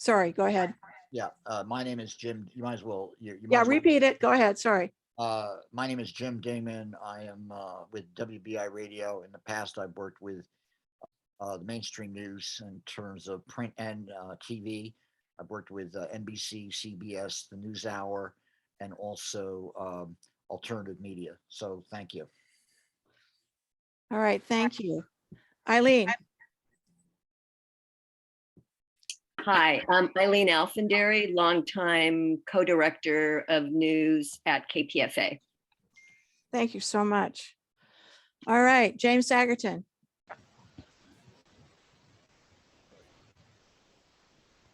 Sorry, go ahead. Yeah, my name is Jim. You might as well. You might Yeah, as well- repeat it. Go ahead. Sorry. My name is Jim Damon. I am with WBI Radio. In the past, I've worked with the mainstream news in terms of print and TV. I've worked with NBC, CBS, the NewsHour, and also alternative media. So thank you. All right. Thank you. Eileen. Hi, I'm Eileen Alfenderry, longtime co-director of news at KPFA. Thank you so much. All right. James Sagerton.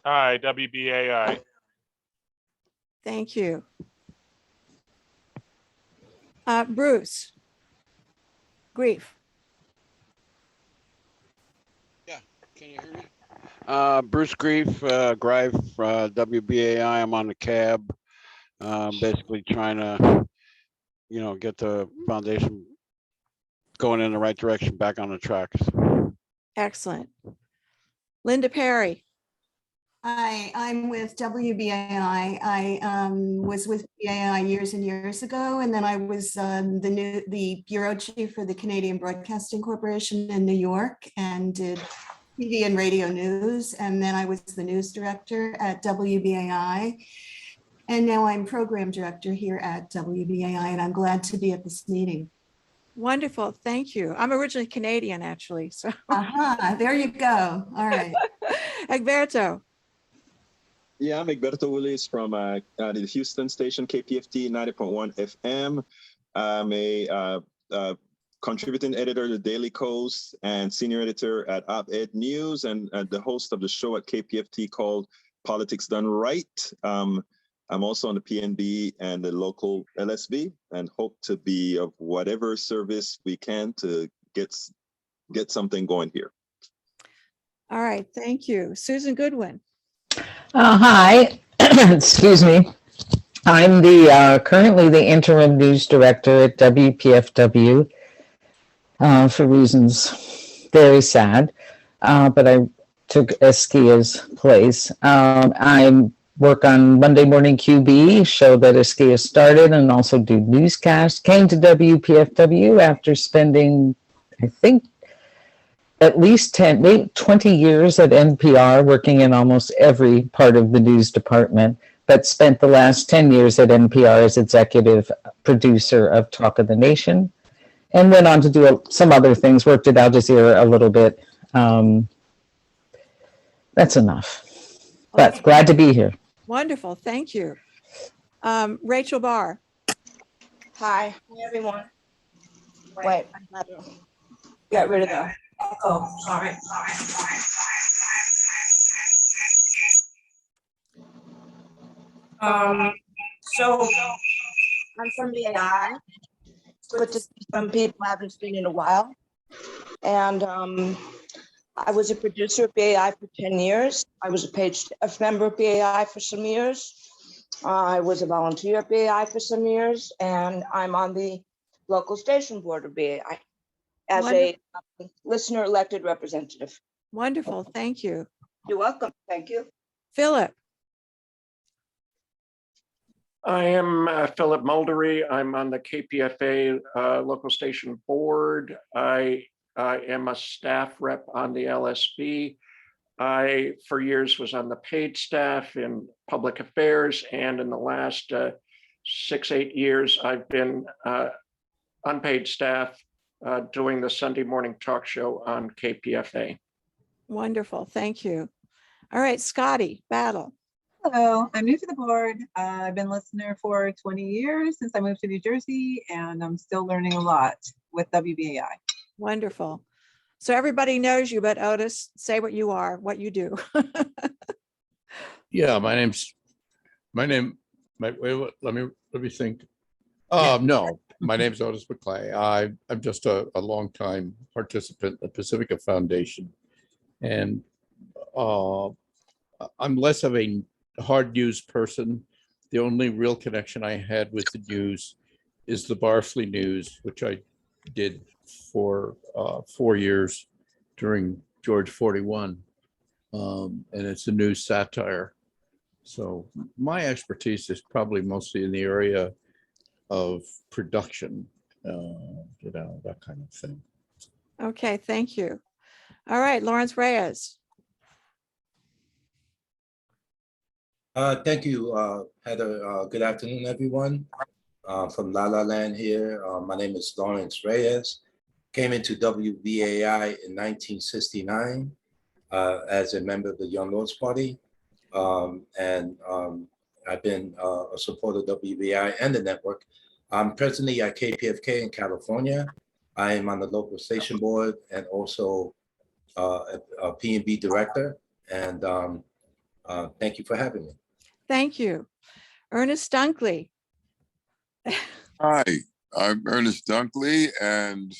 Hi, WBAI. Thank you. Bruce. Grief. Yeah, can you hear me? Bruce Grief, Grife, WBAI. I'm on the cab, basically trying to, get the foundation going in the right direction, back on the tracks. Excellent. Linda Perry. Hi, I'm with WBAI. I was with BAI years and years ago, and then I was the bureau chief for the Canadian Broadcasting Corporation in New York and did TV and radio news. And then I was the news director at WBAI. And now I'm program director here at WBAI, and I'm glad to be at this meeting. Wonderful. Thank you. I'm originally Canadian, actually. So there you go. All right. Egberto. Yeah, I'm Egberto Willis from the Houston station, KPFT 90.1 FM. I'm a contributing editor to Daily Coast and senior editor at Op-Ed News and the host of the show at KPFT called Politics Done Right. I'm also on the PNB and the local LSB and hope to be of whatever service we can to get something going here. All right. Thank you. Susan Goodwin. Hi, excuse me. I'm currently the interim news director at WPFW for reasons very sad, but I took Eskia's place. I work on Monday Morning QB, show that Eskia started, and also do newscasts. Came to WPFW after spending, I think, at least 10, maybe 20 years at NPR, working in almost every part of the news department, but spent the last 10 years at NPR as executive producer of Talk of the Nation, and went on to do some other things, worked at Al Jazeera a little bit. That's enough, but glad to be here. Wonderful. Thank you. Rachel Barr. Hi, everyone. Wait, get rid of that. Oh, sorry. So I'm from BAI. Good to see some people I haven't seen in a while. And I was a producer at BAI for 10 years. I was a paid staff member at BAI for some years. I was a volunteer at BAI for some years, and I'm on the local station board of BAI as a listener elected representative. Wonderful. Thank you. You're welcome. Thank you. Philip. I am Philip Muldery. I'm on the KPFA local station board. I am a staff rep on the LSB. I, for years, was on the paid staff in public affairs, and in the last 6-8 years, I've been unpaid staff doing the Sunday morning talk show on KPFA. Wonderful. Thank you. All right, Scotty Battle. Hello, I'm new to the board. I've been a listener for 20 years since I moved to New Jersey, and I'm still learning a lot with WBAI. Wonderful. So everybody knows you, but Otis, say what you are, what you do. Yeah, let me think. No, my name's Otis McClay. I'm just a longtime participant at Pacifica Foundation, and I'm less of a hard news person. The only real connection I had with the news is the Barfley News, which I did for 4 years during George 41. and it's a news satire. So my expertise is probably mostly in the area of production, that kind of thing. Okay, thank you. All right, Lawrence Reyes. Thank you, Heather. Good afternoon, everyone. From La La Land here. My name is Lawrence Reyes. Came into WBAI in 1969 as a member of the Young Lords Party. I've been a supporter of WBAI and the network. I'm presently at KPFK in California. I am on the local station board and also a PNB director. And thank you for having me. Thank you. Ernest Dunkley. Hi, I'm Ernest Dunkley, and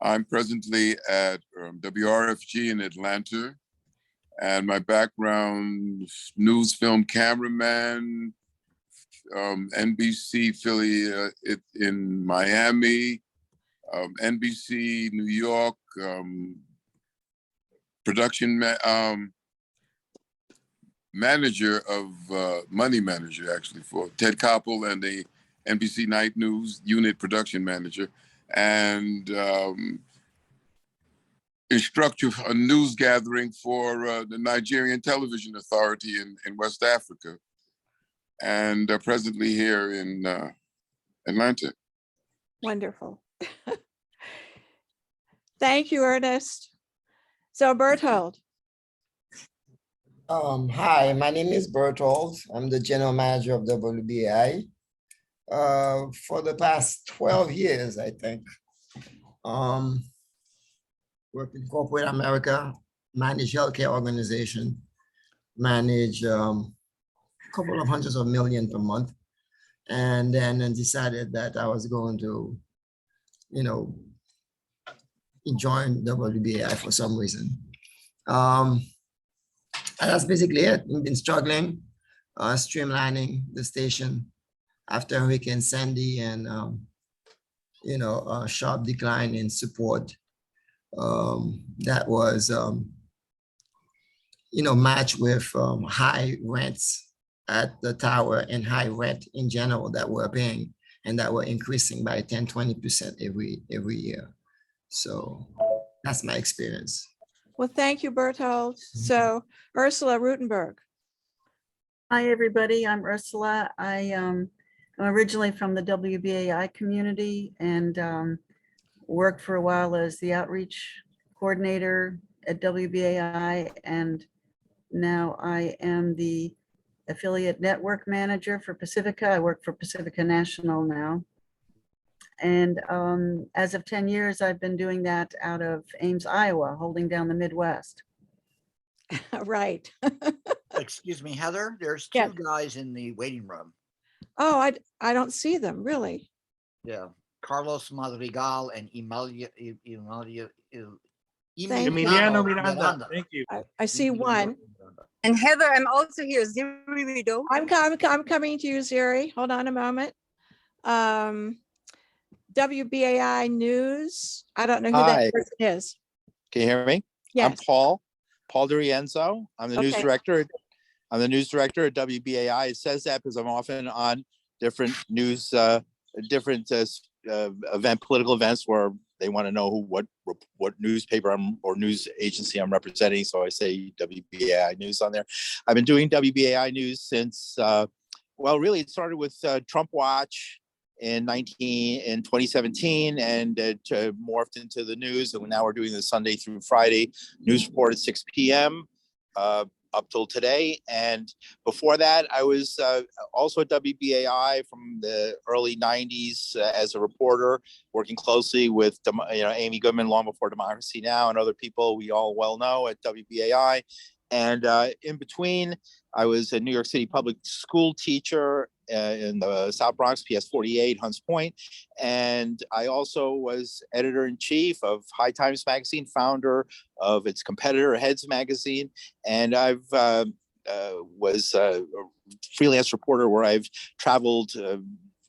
I'm presently at WRFG in Atlanta. And my background, news film cameraman, NBC affiliate in Miami, NBC New York, production manager of money manager actually for Ted Koppel and the NBC Night News unit production manager, and instructor a news gathering for the Nigerian Television Authority in West Africa, and presently here in Atlanta. Wonderful. Thank you, Ernest. So Berthold. Hi, my name is Berthold. I'm the general manager of WBAI. For the past 12 years, I think. Worked in corporate America, managed healthcare organization, managed a couple of hundreds of millions per month. And then decided that I was going to, join WBAI for some reason. And that's basically it. We've been struggling, streamlining the station after Hurricane Sandy and, a sharp decline in support. That was, matched with high rents at the tower and high rent in general that we're paying, and that were increasing by 10-20% every year. So that's my experience. Well, thank you, Berthold. So Ursula Ruttenberg. Hi, everybody. I'm Ursula. I'm originally from the WBAI community and worked for a while as the outreach coordinator at WBAI. And now I am the affiliate network manager for Pacifica. I work for Pacifica National now. And as of 10 years, I've been doing that out of Ames, Iowa, holding down the Midwest. Right. Excuse me, Heather, there's two Yes. guys in the waiting room. Oh, I don't see them, really. Yeah, Carlos Madrigal and Emiliano Emiliano Miranda. Miranda. Thank you. I see one. And Heather, I'm also here. Ziri Rido. I'm coming to you, Ziri. Hold on a moment. WBAI News. I don't know who Hi. that person is. Can you hear me? Yes. I'm Paul DiRienzo. I'm the news Okay. director. I'm the news director at WBAI. It says that because I'm often on different news, political events where they want to know what newspaper or news agency I'm representing. So I say WBAI News on there. I've been doing WBAI News since, really it started with Trump Watch in 2017 and morphed into the news. And now we're doing the Sunday through Friday news report at 6 p.m. Up till today. And before that, I was also at WBAI from the early 90s as a reporter, working closely with Amy Goodman long before Democracy Now! And other people we all well know at WBAI. And in between, I was a New York City public school teacher in the South Bronx, PS 48, Hunts Point. And I also was editor-in-chief of High Times Magazine, founder of its competitor, Heads Magazine. And I've was a freelance reporter where I've traveled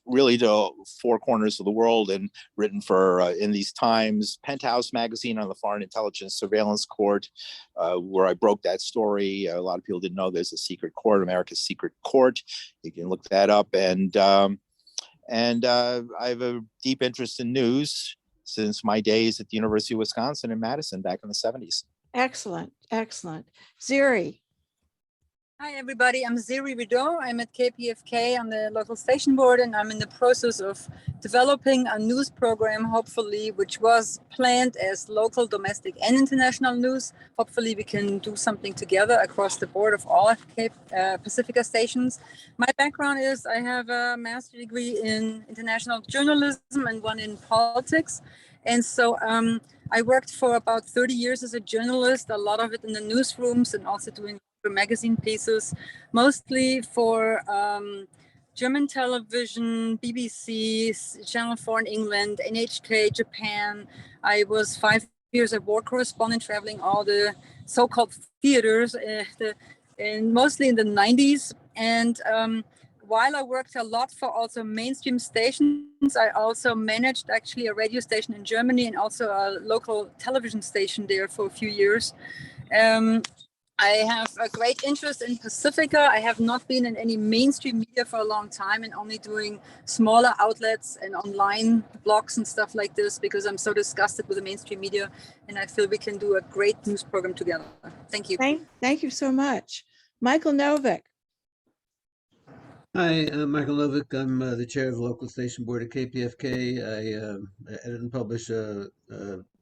really to four corners of the world and written for in these times, Penthouse magazine on the Foreign Intelligence Surveillance Court, where I broke that story. A lot of people didn't know there's a secret court, America's secret court. You can look that up. And I have a deep interest in news since my days at the University of Wisconsin in Madison back in the 70s. Excellent, excellent. Ziri. Hi, everybody. I'm Ziri Rideau. I'm at KPFK on the local station board, and I'm in the process of developing a news program, hopefully, which was planned as local, domestic, and international news. Hopefully, we can do something together across the board of all Pacifica stations. My background is I have a master's degree in international journalism and one in politics. And so I worked for about 30 years as a journalist, a lot of it in the newsrooms and also doing magazine pieces, mostly for German television, BBC, Channel 4 in England, NHK, Japan. I was 5 years a war correspondent traveling all the so-called theaters, and mostly in the 90s. And while I worked a lot for also mainstream stations, I also managed actually a radio station in Germany and also a local television station there for a few years. I have a great interest in Pacifica. I have not been in any mainstream media for a long time and only doing smaller outlets and online blogs and stuff like this because I'm so disgusted with the mainstream media and I feel we can do a great news program together. Thank you. Thank you so much. Michael Novick. Hi, I'm Michael Novick. I'm the chair of the local station board at KPFK. I edit and publish a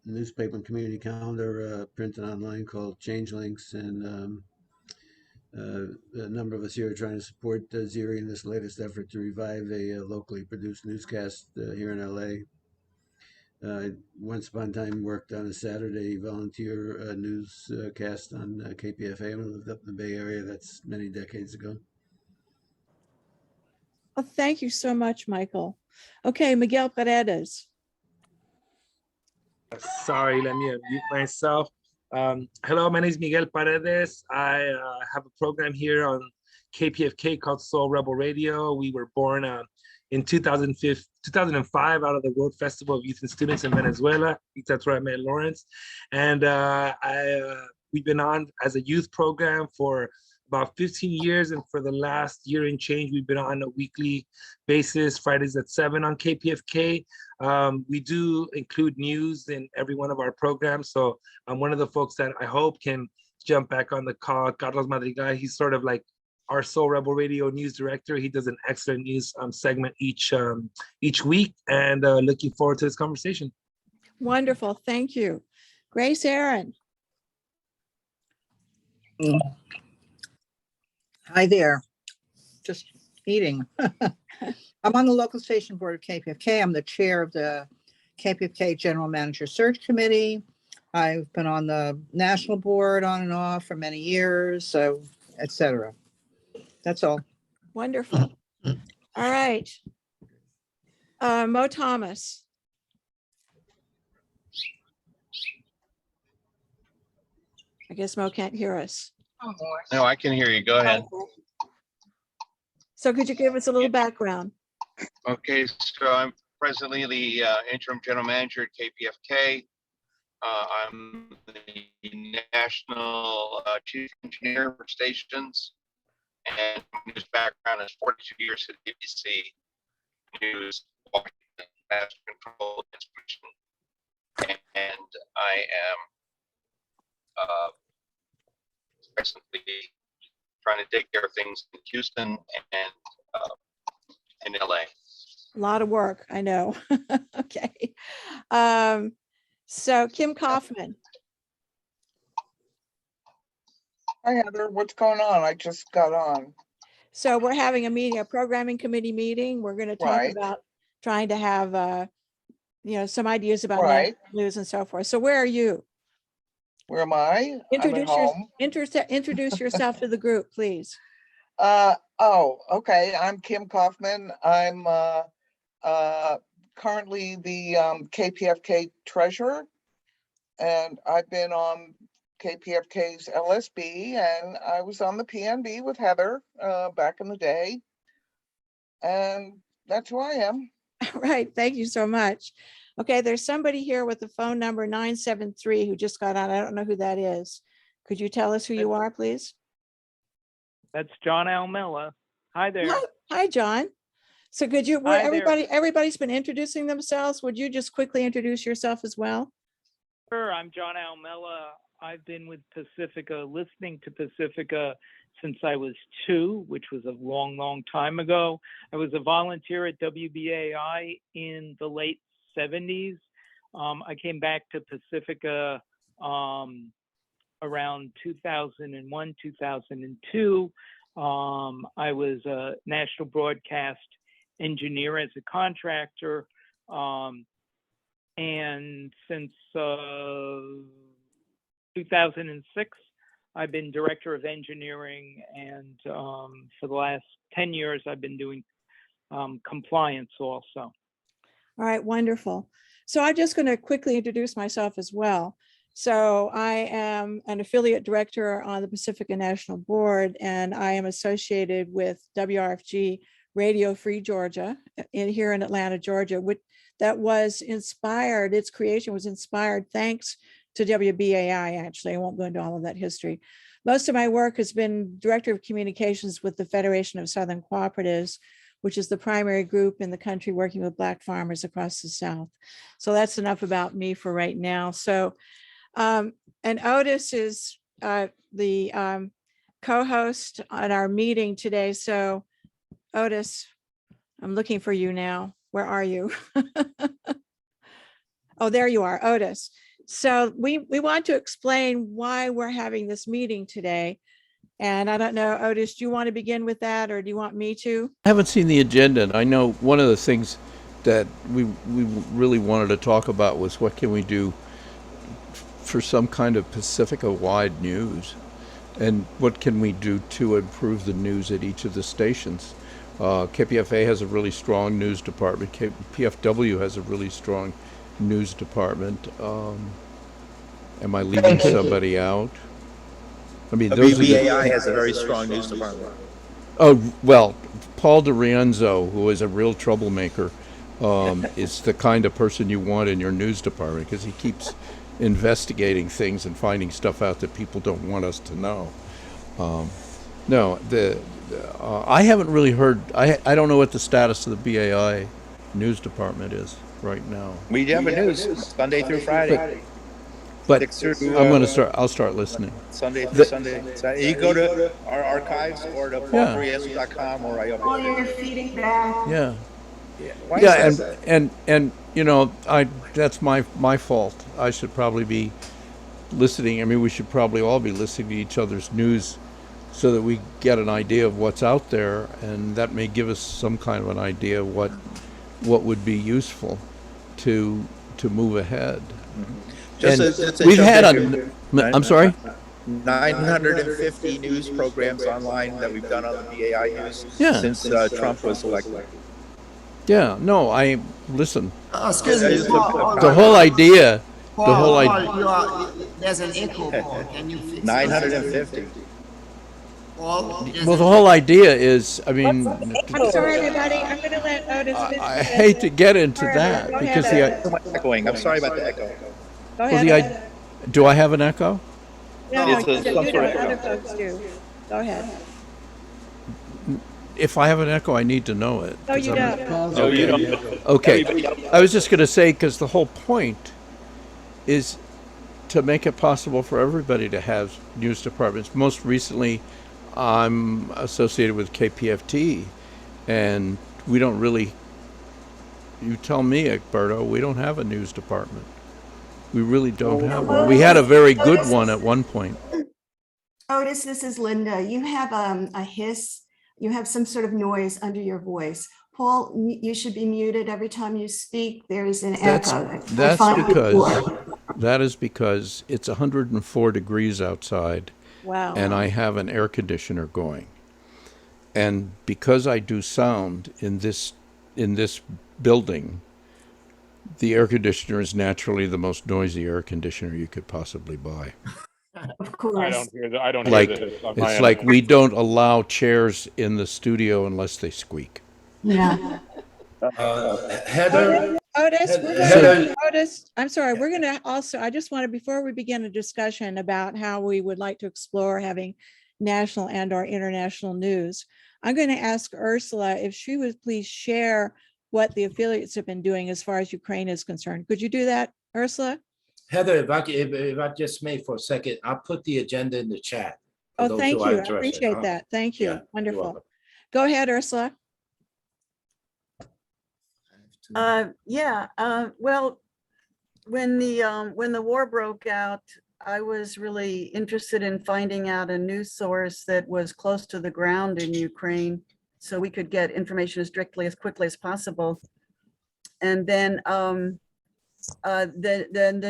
newspaper and community calendar, print and online, called Changelinks, and a number of us here are trying to support Ziri in this latest effort to revive a locally produced newscast here in LA. Once upon a time worked on a Saturday volunteer newscast on KPFA when I lived up in the Bay Area. That's many decades ago. Well, thank you so much, Michael. Okay, Miguel Paredes. Sorry, let me unmute myself. Hello, my name is Miguel Paredes. I have a program here on KPFK called Soul Rebel Radio. We were born in 2005 out of the World Festival of Youth and Students in Venezuela. I think that's where I met Lawrence. And we've been on as a youth program for about 15 years, and for the last year and change, we've been on a weekly basis, Fridays at 7 on KPFK. We do include news in every one of our programs, so I'm one of the folks that I hope can jump back on the call. Carlos Madrigal, he's sort of like our Soul Rebel Radio news director. He does an excellent news segment each week, and looking forward to this conversation. Wonderful, thank you. Grace Aaron. Hi there, just eating. I'm on the local station board of KPFK. I'm the chair of the KPFK General Manager Search Committee. I've been on the national board on and off for many years, etc. That's all. Wonderful. All right. Mo Thomas. I guess Mo can't hear us. No, I can hear you. Go ahead. So could you give us a little background? Okay, so I'm presently the interim general manager at KPFK. I'm the national chief engineer for stations, and news background is 42 years at ABC News, Washington, Master Control, Transmission, and I am presently trying to take care of things in Houston and in LA. A lot of work, I know. Okay. So Kim Kaufman. Hi, Heather. What's going on? I just got on. So we're having a meeting, a programming committee meeting. We're going to talk about trying to have, some ideas about news and so forth. So where are you? Where am I? Introduce, I'm at home. Introduce yourself to the group, please. Okay. I'm Kim Kaufman. I'm currently the KPFK treasurer, and I've been on KPFK's LSB, and I was on the PNB with Heather back in the day. And That's who I am. Right. Thank you so much. Okay, there's somebody here with the phone number 973 who just got on. I don't know who that is. Could you tell us who you are, please? That's John Almella. Hi there. Hi, John. So could you, Hi there. everybody's been introducing themselves. Would you just quickly introduce yourself as well? Sure, I'm John Almella. I've been with Pacifica, listening to Pacifica since I was 2, which was a long, long time ago. I was a volunteer at WBAI in the late 70s. I came back to Pacifica around 2001, 2002. I was a national broadcast engineer as a contractor. And since 2006, I've been director of engineering, and for the last 10 years, I've been doing compliance also. All right, wonderful. So I'm just going to quickly introduce myself as well. So I am an affiliate director on the Pacifica National Board, and I am associated with WRFG Radio Free Georgia here in Atlanta, Georgia, that was inspired, its creation was inspired thanks to WBAI, actually. I won't go into all of that history. Most of my work has been Director of Communications with the Federation of Southern Cooperatives, which is the primary group in the country working with Black farmers across the South. So that's enough about me for right now. So, and Otis is the co-host on our meeting today. So Otis, I'm looking for you now. Where are you? Oh, there you are, Otis. So we want to explain why we're having this meeting today. And I don't know, Otis, do you want to begin with that, or do you want me to? I haven't seen the agenda, and I know one of the things that we really wanted to talk about was what can we do for some kind of Pacifica-wide news, and what can we do to improve the news at each of the stations. KPFA has a really strong news department. PFW has a really strong news department. Am I leaving somebody out? I mean, those WBAI has a very strong news department. Oh, well, Paul DiRienzo, who is a real troublemaker, is the kind of person you want in your news department, because he keeps investigating things and finding stuff out that people don't want us to know. No, I haven't really heard, I don't know what the status of the BAI news department is right now. We have a news Sunday through Friday. But I'll start listening. Sunday through Sunday. You go to our archives or to paulbriesco.com or I. Oh, you're feeding back. Yeah. Yeah, and you know, that's my fault. I should probably be listening. I mean, we should probably all be listening to each other's news so that we get an idea of what's out there, and that may give us some kind of an idea of what would be useful to move ahead. We've had I'm sorry? 950 news programs online that we've done on the BAI News since Trump was elected. Yeah, no, listen. Excuse me, Paul, the whole idea, there's an echo, Paul. Can you fix 950. Paul, well, the whole idea is, I mean, I'm sorry, everybody. I'm going to let Otis finish. I hate to get into that because echoing. I'm sorry about the echo. Go ahead. Do I have an echo? No, you don't. Other folks do. Go ahead. If I have an echo, I need to know it. No, you don't. No, you don't. Okay. I was just going to say, because the whole point is to make it possible for everybody to have news departments. Most recently, I'm associated with KPFT, and we don't really, you tell me, Egberto, we don't have a news department. We really don't have one. We had a very good one at one point. Otis, this is Linda. You have a hiss. You have some sort of noise under your voice. Paul, you should be muted every time you speak. There is an echo. That is because it's 104 degrees outside. Wow. And I have an air conditioner going. And because I do sound in this building, the air conditioner is naturally the most noisy air conditioner you could possibly buy. Of course. I don't hear It's like we don't allow chairs in the studio unless they squeak. Yeah. Heather, Otis, Heather, Otis, I'm sorry, we're going to also, I just want to, before we begin a discussion about how we would like to explore having national and or international news, I'm going to ask Ursula if she would please share what the affiliates have been doing as far as Ukraine is concerned. Could you do that, Ursula? Heather, if I just may for a second, I'll put the agenda in the chat. for Oh, those thank who are you. I interested. appreciate that. Thank you. Yeah, you're Wonderful. welcome. Go ahead, Ursula. Well, when the war broke out, I was really interested in finding out a news source that was close to the ground in Ukraine, so we could get information as quickly as possible. And then the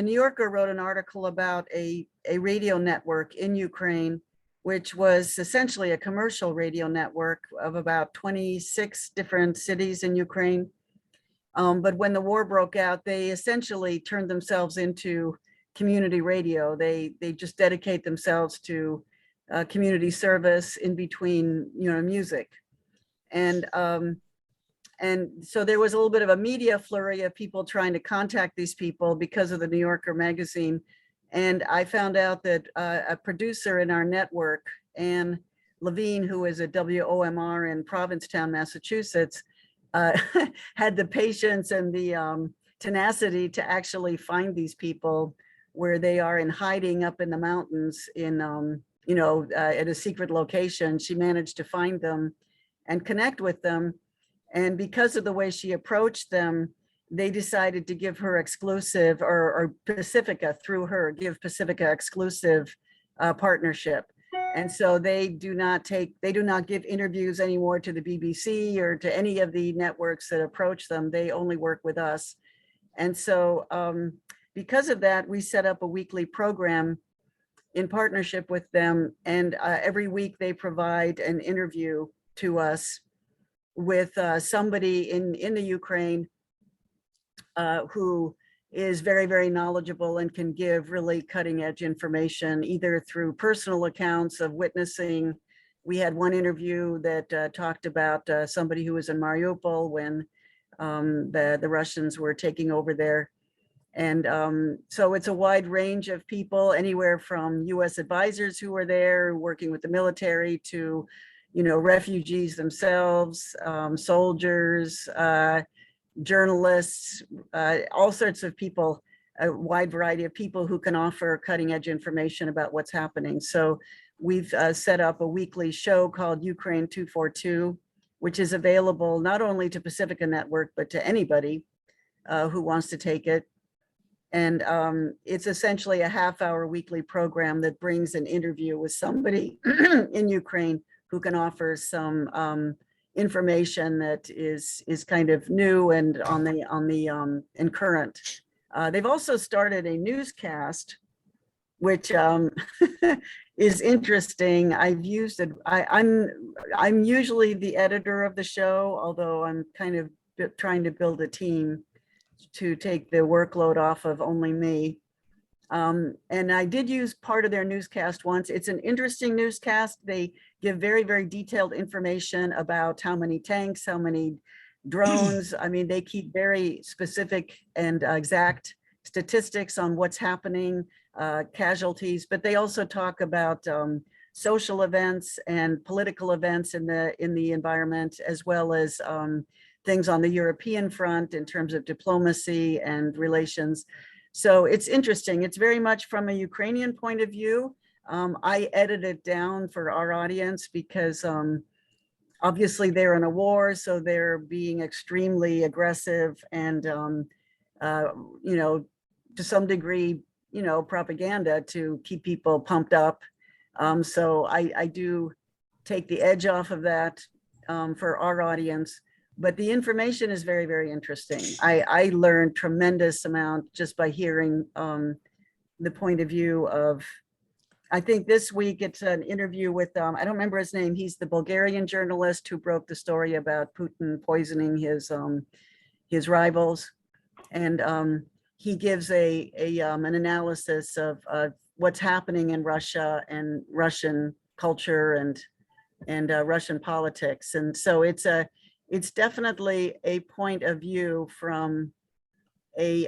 New Yorker wrote an article about a radio network in Ukraine, which was essentially a commercial radio network of about 26 different cities in Ukraine. But when the war broke out, they essentially turned themselves into community radio. They just dedicate themselves to community service in between, music. And so there was a little bit of a media flurry of people trying to contact these people because of the New Yorker magazine. And I found out that a producer in our network, Anne Levine, who is a WOMR in Provincetown, Massachusetts, had the patience and the tenacity to actually find these people where they are in hiding up in the mountains in, at a secret location. She managed to find them and connect with them. And because of the way she approached them, they decided to give her exclusive, or Pacifica through her, give Pacifica exclusive partnership. And so they do not give interviews anymore to the BBC or to any of the networks that approach them. They only work with us. And so because of that, we set up a weekly program in partnership with them. And every week they provide an interview to us with somebody in the Ukraine who is very, very knowledgeable and can give really cutting edge information, either through personal accounts of witnessing. We had one interview that talked about somebody who was in Mariupol when the Russians were taking over there. And so it's a wide range of people, anywhere from US advisors who are there working with the military to, refugees themselves, soldiers, journalists, all sorts of people, a wide variety of people who can offer cutting edge information about what's happening. So we've set up a weekly show called Ukraine 242, which is available not only to Pacifica Network, but to anybody who wants to take it. And it's essentially a half-hour weekly program that brings an interview with somebody in Ukraine who can offer some information that is kind of new and and current. They've also started a newscast, which is interesting. I've used it. I'm usually the editor of the show, although I'm kind of trying to build a team to take the workload off of only me. And I did use part of their newscast once. It's an interesting newscast. They give very, very detailed information about how many tanks, how many drones. I mean, they keep very specific and exact statistics on what's happening, casualties, but they also talk about social events and political events in the environment, as well as things on the European front in terms of diplomacy and relations. So it's interesting. It's very much from a Ukrainian point of view. I edit it down for our audience because obviously they're in a war, so they're being extremely aggressive and, to some degree, propaganda to keep people pumped up. So I do take the edge off of that for our audience. But the information is very, very interesting. I learned tremendous amount just by hearing the point of view of, I think this week it's an interview with, I don't remember his name. He's the Bulgarian journalist who broke the story about Putin poisoning his rivals. And he gives an analysis of what's happening in Russia and Russian culture and Russian politics. And so it's definitely a point of view from a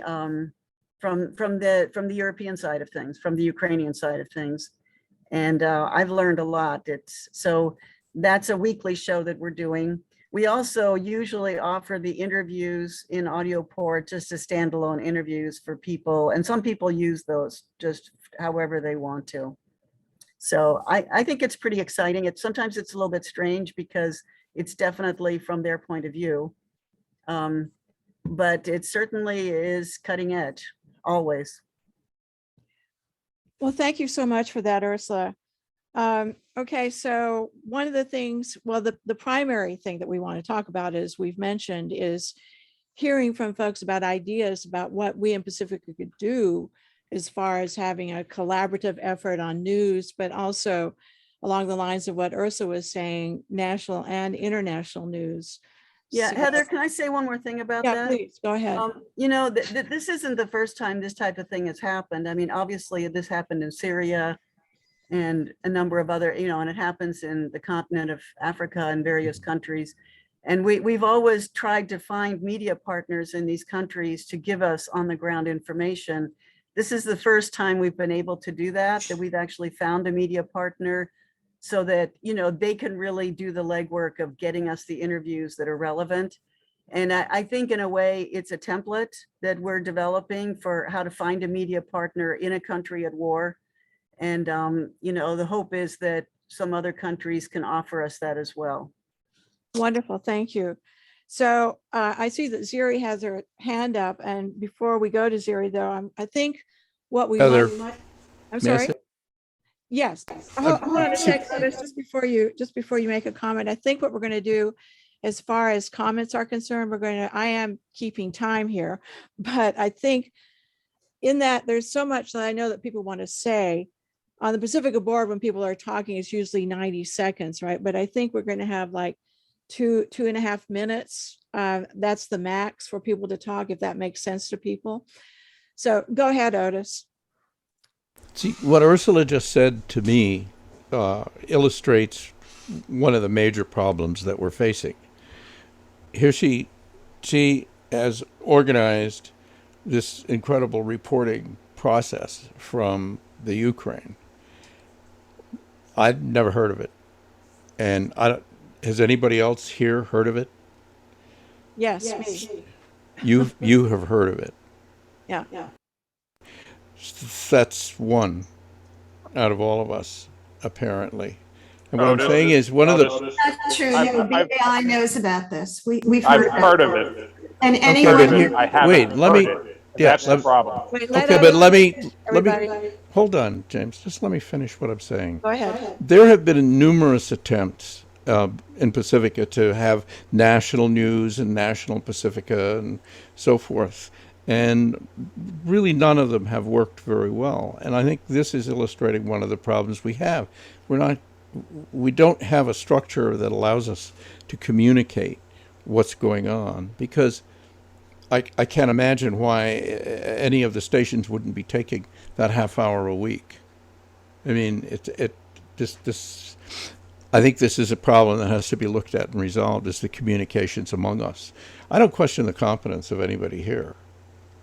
from the European side of things, from the Ukrainian side of things. And I've learned a lot. So that's a weekly show that we're doing. We also usually offer the interviews in audio port, just as standalone interviews for people. And some people use those just however they want to. So I think it's pretty exciting. Sometimes it's a little bit strange because it's definitely from their point of view. But it certainly is cutting edge, always. Well, thank you so much for that, Ursula. Okay, so one of the things, well, the primary thing that we want to talk about, as we've mentioned, is hearing from folks about ideas about what we in Pacifica could do as far as having a collaborative effort on news, but also along the lines of what Ursula was saying, national and international news. Yeah, So- Heather, can I say one more thing about Yeah, that? please, go ahead. You know, this isn't the first time this type of thing has happened. I mean, obviously this happened in Syria and a number of other, you know, and it happens in the continent of Africa and various countries. And we've always tried to find media partners in these countries to give us on the ground information. This is the first time we've been able to do that we've actually found a media partner so that, you know, they can really do the legwork of getting us the interviews that are relevant. And I think in a way it's a template that we're developing for how to find a media partner in a country at war. And, you know, the hope is that some other countries can offer us that as well. Wonderful, thank you. So I see that Ziri has her hand up, and before we go to Ziri, though, I think what we Heather, might, I'm may I sorry. say- Yes, hold on a sec, Otis, just before you make a comment. I think what we're going to do, as far as comments are concerned, I am keeping time here, but I think in that there's so much that I know that people want to say. On the Pacifica board, when people are talking, it's usually 90 seconds, right? But I think we're going to have like 2.5 minutes. That's the max for people to talk, if that makes sense to people. So go ahead, Otis. See, what Ursula just said to me illustrates one of the major problems that we're facing. Here she has organized this incredible reporting process from the Ukraine. I'd never heard of it. And has anybody else here heard of it? Yes, me. You have heard of it. Yeah. That's one out of all of us, apparently. And what I'm Otis, saying is one of the... That's true. I've- BAI knows about this. We've I've heard heard about of it. And Okay, anyone, but here, I haven't wait, let me... heard it. Yeah, That's the problem. Wait, okay, but let me everybody. hold on, James. Just let me finish what I'm saying. Go ahead. There have been numerous attempts in Pacifica to have national news and national Pacifica and so forth. And really none of them have worked very well. And I think this is illustrating one of the problems we have. We don't have a structure that allows us to communicate what's going on, because I can't imagine why any of the stations wouldn't be taking that half hour a week. I mean, I think this is a problem that has to be looked at and resolved, is the communications among us. I don't question the competence of anybody here.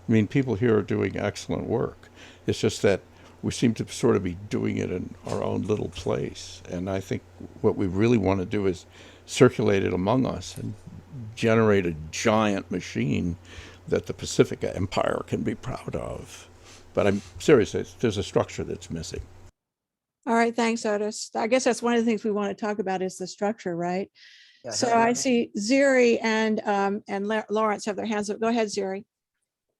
I mean, people here are doing excellent work. It's just that we seem to sort of be doing it in our own little place. And I think what we really want to do is circulate it among us and generate a giant machine that the Pacifica Empire can be proud of. But I'm serious, there's a structure that's missing. All right, thanks, Otis. I guess that's one of the things we want to talk about is the structure, right? Yeah, So Heather. I see Ziri and Lawrence have their hands up. Go ahead, Ziri.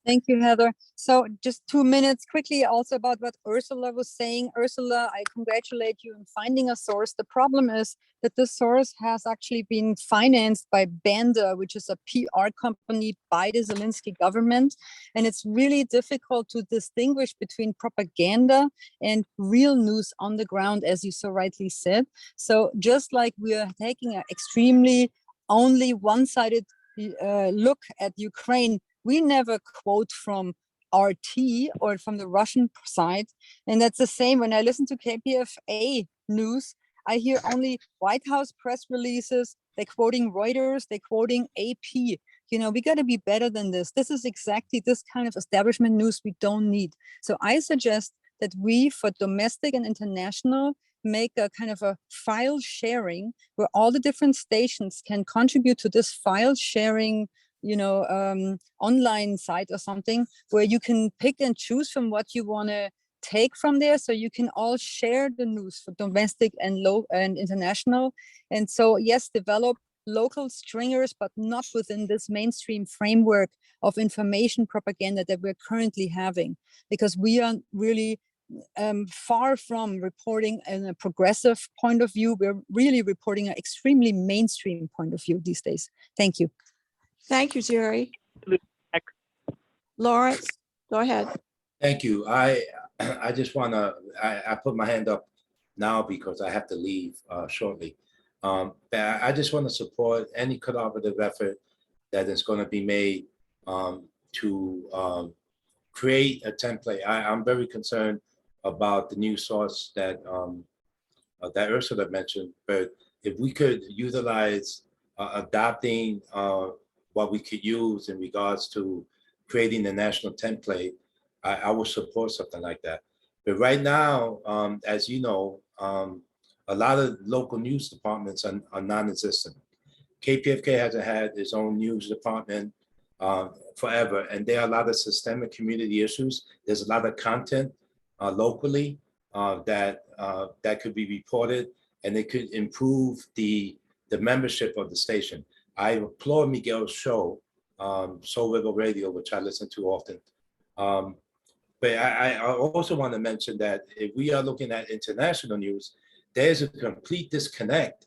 Thank you, Heather. So just 2 minutes quickly also about what Ursula was saying. Ursula, I congratulate you in finding a source. The problem is that this source has actually been financed by Banda, which is a PR company by the Zelensky government. And it's really difficult to distinguish between propaganda and real news on the ground, as you so rightly said. So just like we are taking an extremely only one-sided look at Ukraine, we never quote from RT or from the Russian side. And that's the same when I listen to KPFA news. I hear only White House press releases. They're quoting Reuters, they're quoting AP. You know, we got to be better than this. This is exactly this kind of establishment news we don't need. So I suggest that we, for domestic and international, make a kind of a file sharing where all the different stations can contribute to this file sharing, you know, online site or something where you can pick and choose from what you want to take from there, so you can all share the news for domestic and low and international. And so yes, develop local stringers, but not within this mainstream framework of information propaganda that we're currently having, because we are really far from reporting in a progressive point of view. We're really reporting an extremely mainstream point of view these days. Thank you. Thank you, Ziri. Lawrence, go ahead. Thank you. I just want to, I put my hand up now because I have to leave shortly. But I just want to support any collaborative effort that is going to be made to create a template. I'm very concerned about the news source that that Ursula mentioned, but if we could utilize adopting what we could use in regards to creating the national template, I will support something like that. But right now, as you know, a lot of local news departments are non-existent. KPFK hasn't had its own news department forever, and there are a lot of systemic community issues. There's a lot of content locally that could be reported, and it could improve the membership of the station. I applaud Miguel's show, Soul Rebel Radio, which I listen to often. But I also want to mention that if we are looking at international news, there's a complete disconnect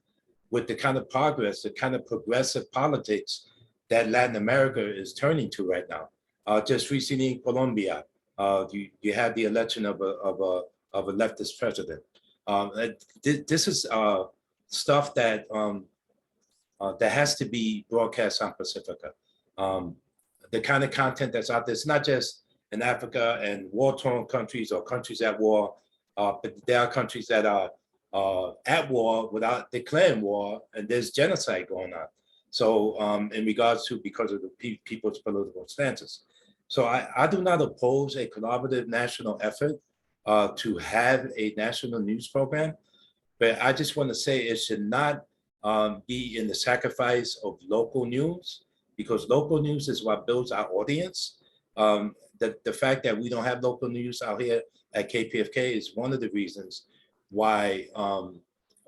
with the kind of progress, the kind of progressive politics that Latin America is turning to right now. Just recently in Colombia, you had the election of a leftist president. This is stuff that that has to be broadcast on Pacifica. The kind of content that's out there, it's not just in Africa and war-torn countries or countries at war, but there are countries that are at war without declaring war, and there's genocide going on. So in regards to, because of the people's political stances. So I do not oppose a collaborative national effort to have a national news program, but I just want to say it should not be in the sacrifice of local news, because local news is what builds our audience. The fact that we don't have local news out here at KPFK is one of the reasons why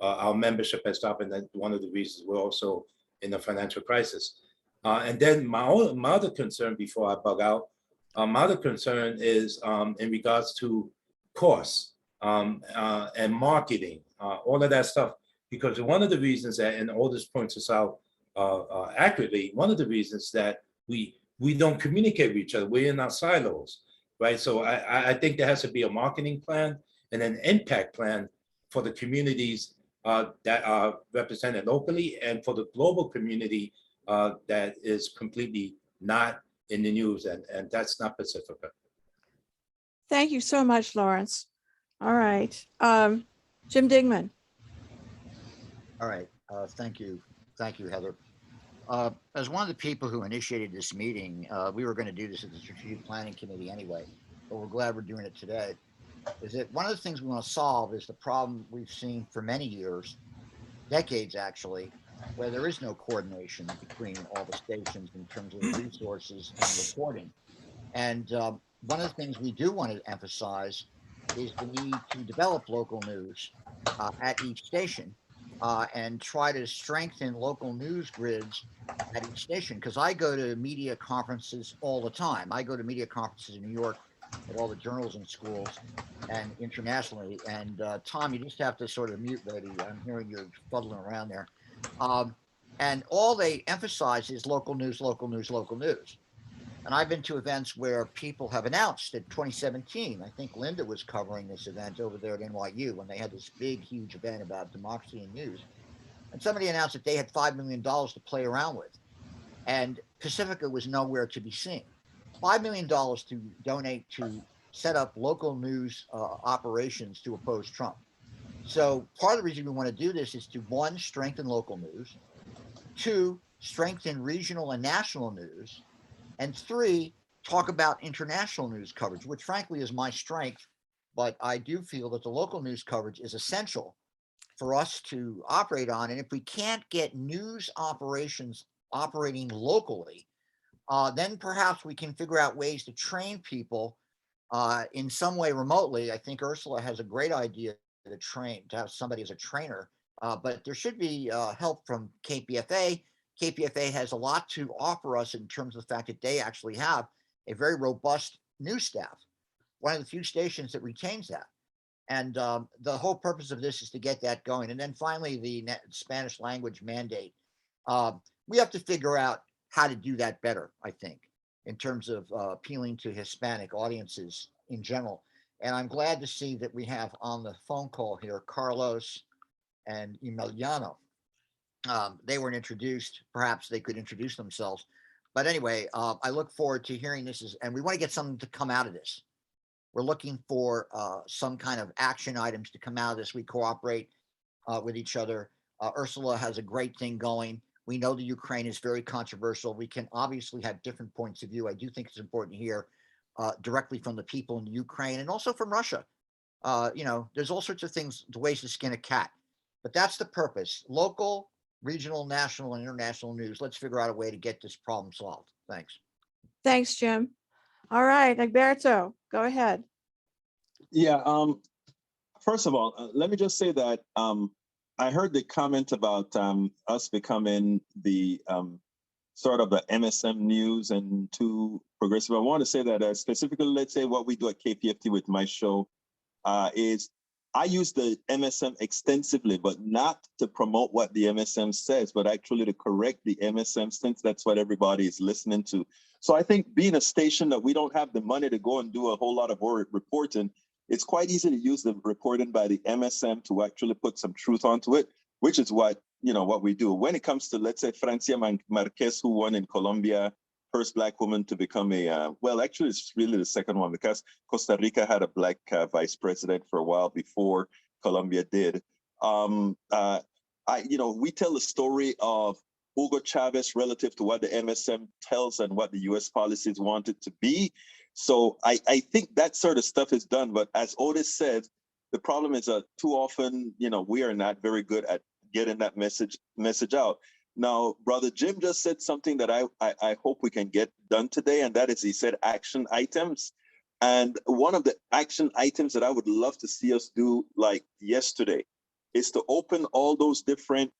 our membership has stopped, and that's one of the reasons we're also in a financial crisis. And then my other concern, before I bug out, my other concern is in regards to costs and marketing, all of that stuff, because one of the reasons that, and Aldous points this out accurately, one of the reasons that we don't communicate with each other, we're in our silos, right? So I think there has to be a marketing plan and an impact plan for the communities that are represented locally, and for the global community that is completely not in the news, and that's not Pacifica. Thank you so much, Lawrence. All right, Jim Dingman. All right, thank you, Heather. As one of the people who initiated this meeting, we were going to do this at the Strategic Planning Committee anyway, but we're glad we're doing it today. Is that one of the things we want to solve is the problem we've seen for many years, decades actually, where there is no coordination between all the stations in terms of the resources and reporting. And one of the things we do want to emphasize is the need to develop local news at each station and try to strengthen local news grids at each station. Because I go to media conferences all the time. I go to media conferences in New York at all the journalism schools and internationally. And Tom, you just have to sort of mute, lady. I'm hearing you fuddling around there. And all they emphasize is local news, local news, local news. And I've been to events where people have announced at 2017, I think Linda was covering this event over there at NYU when they had this big, huge event about democracy and news. And somebody announced that they had $5 million to play around with. And Pacifica was nowhere to be seen. $5 million to donate to set up local news operations to oppose Trump. So part of the reason we want to do this is to, one, strengthen local news, two, strengthen regional and national news, and three, talk about international news coverage, which frankly is my strength, but I do feel that the local news coverage is essential for us to operate on. And if we can't get news operations operating locally, then perhaps we can figure out ways to train people in some way remotely. I think Ursula has a great idea to have somebody as a trainer, but there should be help from KPFA. KPFA has a lot to offer us in terms of the fact that they actually have a very robust news staff, one of the few stations that retains that. And the whole purpose of this is to get that going. And then finally, the Spanish language mandate. We have to figure out how to do that better, I think, in terms of appealing to Hispanic audiences in general. And I'm glad to see that we have on the phone call here, Carlos and Emiliano. They weren't introduced. Perhaps they could introduce themselves. But anyway, I look forward to hearing this, and we want to get something to come out of this. We're looking for some kind of action items to come out of this. We cooperate with each other. Ursula has a great thing going. We know the Ukraine is very controversial. We can obviously have different points of view. I do think it's important to hear directly from the people in Ukraine and also from Russia. There's all sorts of things, the ways to skin a cat. But that's the purpose. Local, regional, national, and international news. Let's figure out a way to get this problem solved. Thanks. Thanks, Jim. All right, Egberto, go ahead. Yeah, first of all, let me just say that I heard the comment about us becoming the sort of the MSM news and too progressive. I want to say that specifically, let's say what we do at KPFT with my show is I use the MSM extensively, but not to promote what the MSM says, but actually to correct the MSM, since that's what everybody is listening to. So I think being a station that we don't have the money to go and do a whole lot of reporting, it's quite easy to use the reporting by the MSM to actually put some truth onto it, which is what we do. When it comes to, let's say, Francia Marquez, who won in Colombia, first Black woman to become well, actually, it's really the second one, because Costa Rica had a Black vice president for a while before Colombia did. We tell the story of Hugo Chavez relative to what the MSM tells and what the US policies want it to be. So I think that sort of stuff is done. But as Otis said, the problem is that too often, we are not very good at getting that message out. Now, Brother Jim just said something that I hope we can get done today, and that is, he said action items. And one of the action items that I would love to see us do, like yesterday, is to open all those different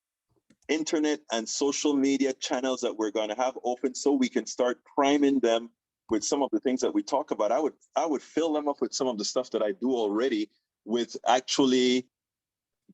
internet and social media channels that we're going to have open, so we can start priming them with some of the things that we talk about. I would fill them up with some of the stuff that I do already, with actually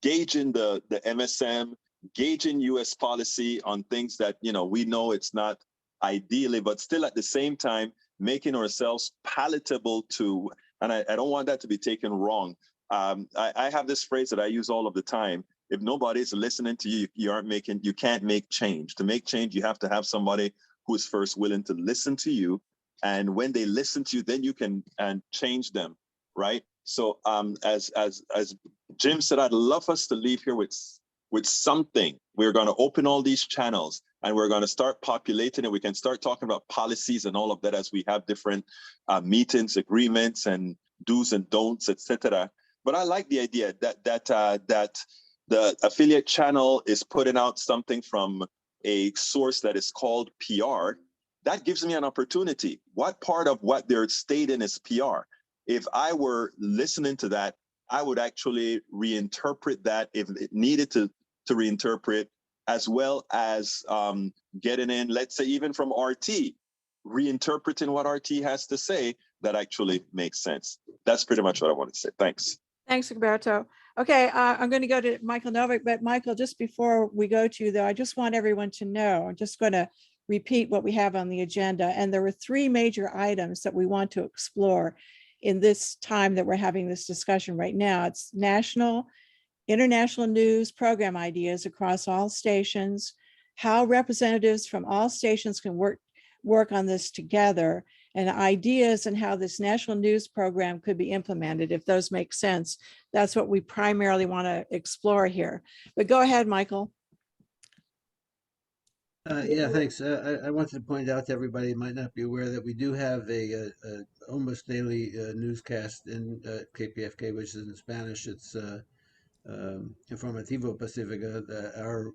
gauging the MSM, gauging US policy on things that, we know it's not ideally, but still at the same time, making ourselves palatable to, and I don't want that to be taken wrong. I have this phrase that I use all of the time. If nobody's listening to you, you can't make change. To make change, you have to have somebody who is first willing to listen to you. And when they listen to you, then you can change them, right? So as Jim said, I'd love us to leave here with something. We're going to open all these channels and we're going to start populating it. We can start talking about policies and all of that as we have different meetings, agreements, and do's and don'ts, etc. But I like the idea that the affiliate channel is putting out something from a source that is called PR. That gives me an opportunity. What part of what they're stating is PR? If I were listening to that, I would actually reinterpret that if it needed to reinterpret, as well as getting in, let's say, even from RT, reinterpreting what RT has to say that actually makes sense. That's pretty much what I wanted to say. Thanks. Thanks, Egberto. Okay, I'm going to go to Michael Novick, but Michael, just before we go to you, though, I just want everyone to know, I'm just going to repeat what we have on the agenda. And there were three major items that we want to explore in this time that we're having this discussion right now. It's national, international news program ideas across all stations, how representatives from all stations can work on this together, and ideas and how this national news program could be implemented, if those make sense. That's what we primarily want to explore here. But go ahead, Michael. Yeah, thanks. I wanted to point out to everybody who might not be aware that we do have a almost daily newscast in KPFK, which is in Spanish. It's Informativo Pacifica. Our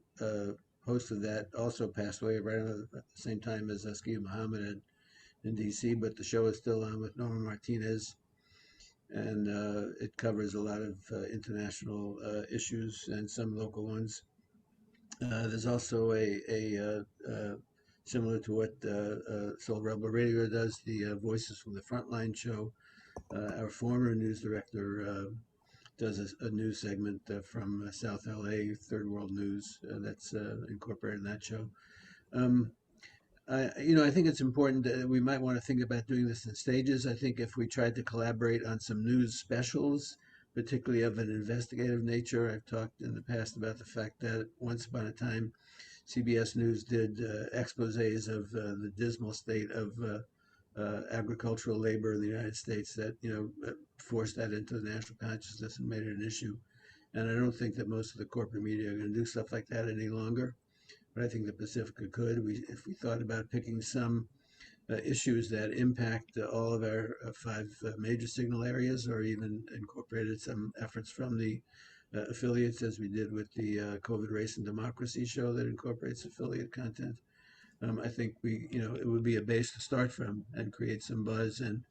host of that also passed away right around the same time as Askia Muhammad in DC, but the show is still on with Norma Martinez, and it covers a lot of international issues and some local ones. There's also a similar to what Soul Rebel Radio does, the Voices from the Frontline show. Our former news director does a news segment from South LA, Third World News, that's incorporated in that show. I think it's important that we might want to think about doing this in stages. I think if we tried to collaborate on some news specials, particularly of an investigative nature, I've talked in the past about the fact that once upon a time, CBS News did exposés of the dismal state of agricultural labor in the United States that, forced that into the national consciousness and made it an issue. And I don't think that most of the corporate media are going to do stuff like that any longer. But I think the Pacifica could. If we thought about picking some issues that impact all of our 5 major signal areas, or even incorporated some efforts from the affiliates, as we did with the COVID Race and Democracy show that incorporates affiliate content. I think it would be a base to start from and create some buzz and,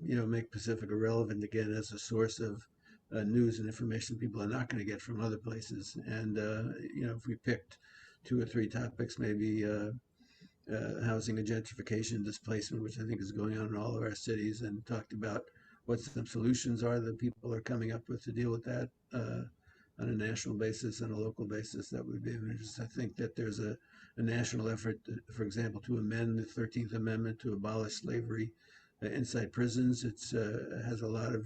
make Pacifica relevant again as a source of news and information people are not going to get from other places. And, if we picked 2 or 3 topics, maybe housing and gentrification, displacement, which I think is going on in all of our cities, and talked about what some solutions are that people are coming up with to deal with that on a national basis and a local basis, that would be of interest. I think that there's a national effort, for example, to amend the 13th Amendment to abolish slavery inside prisons. It has a lot of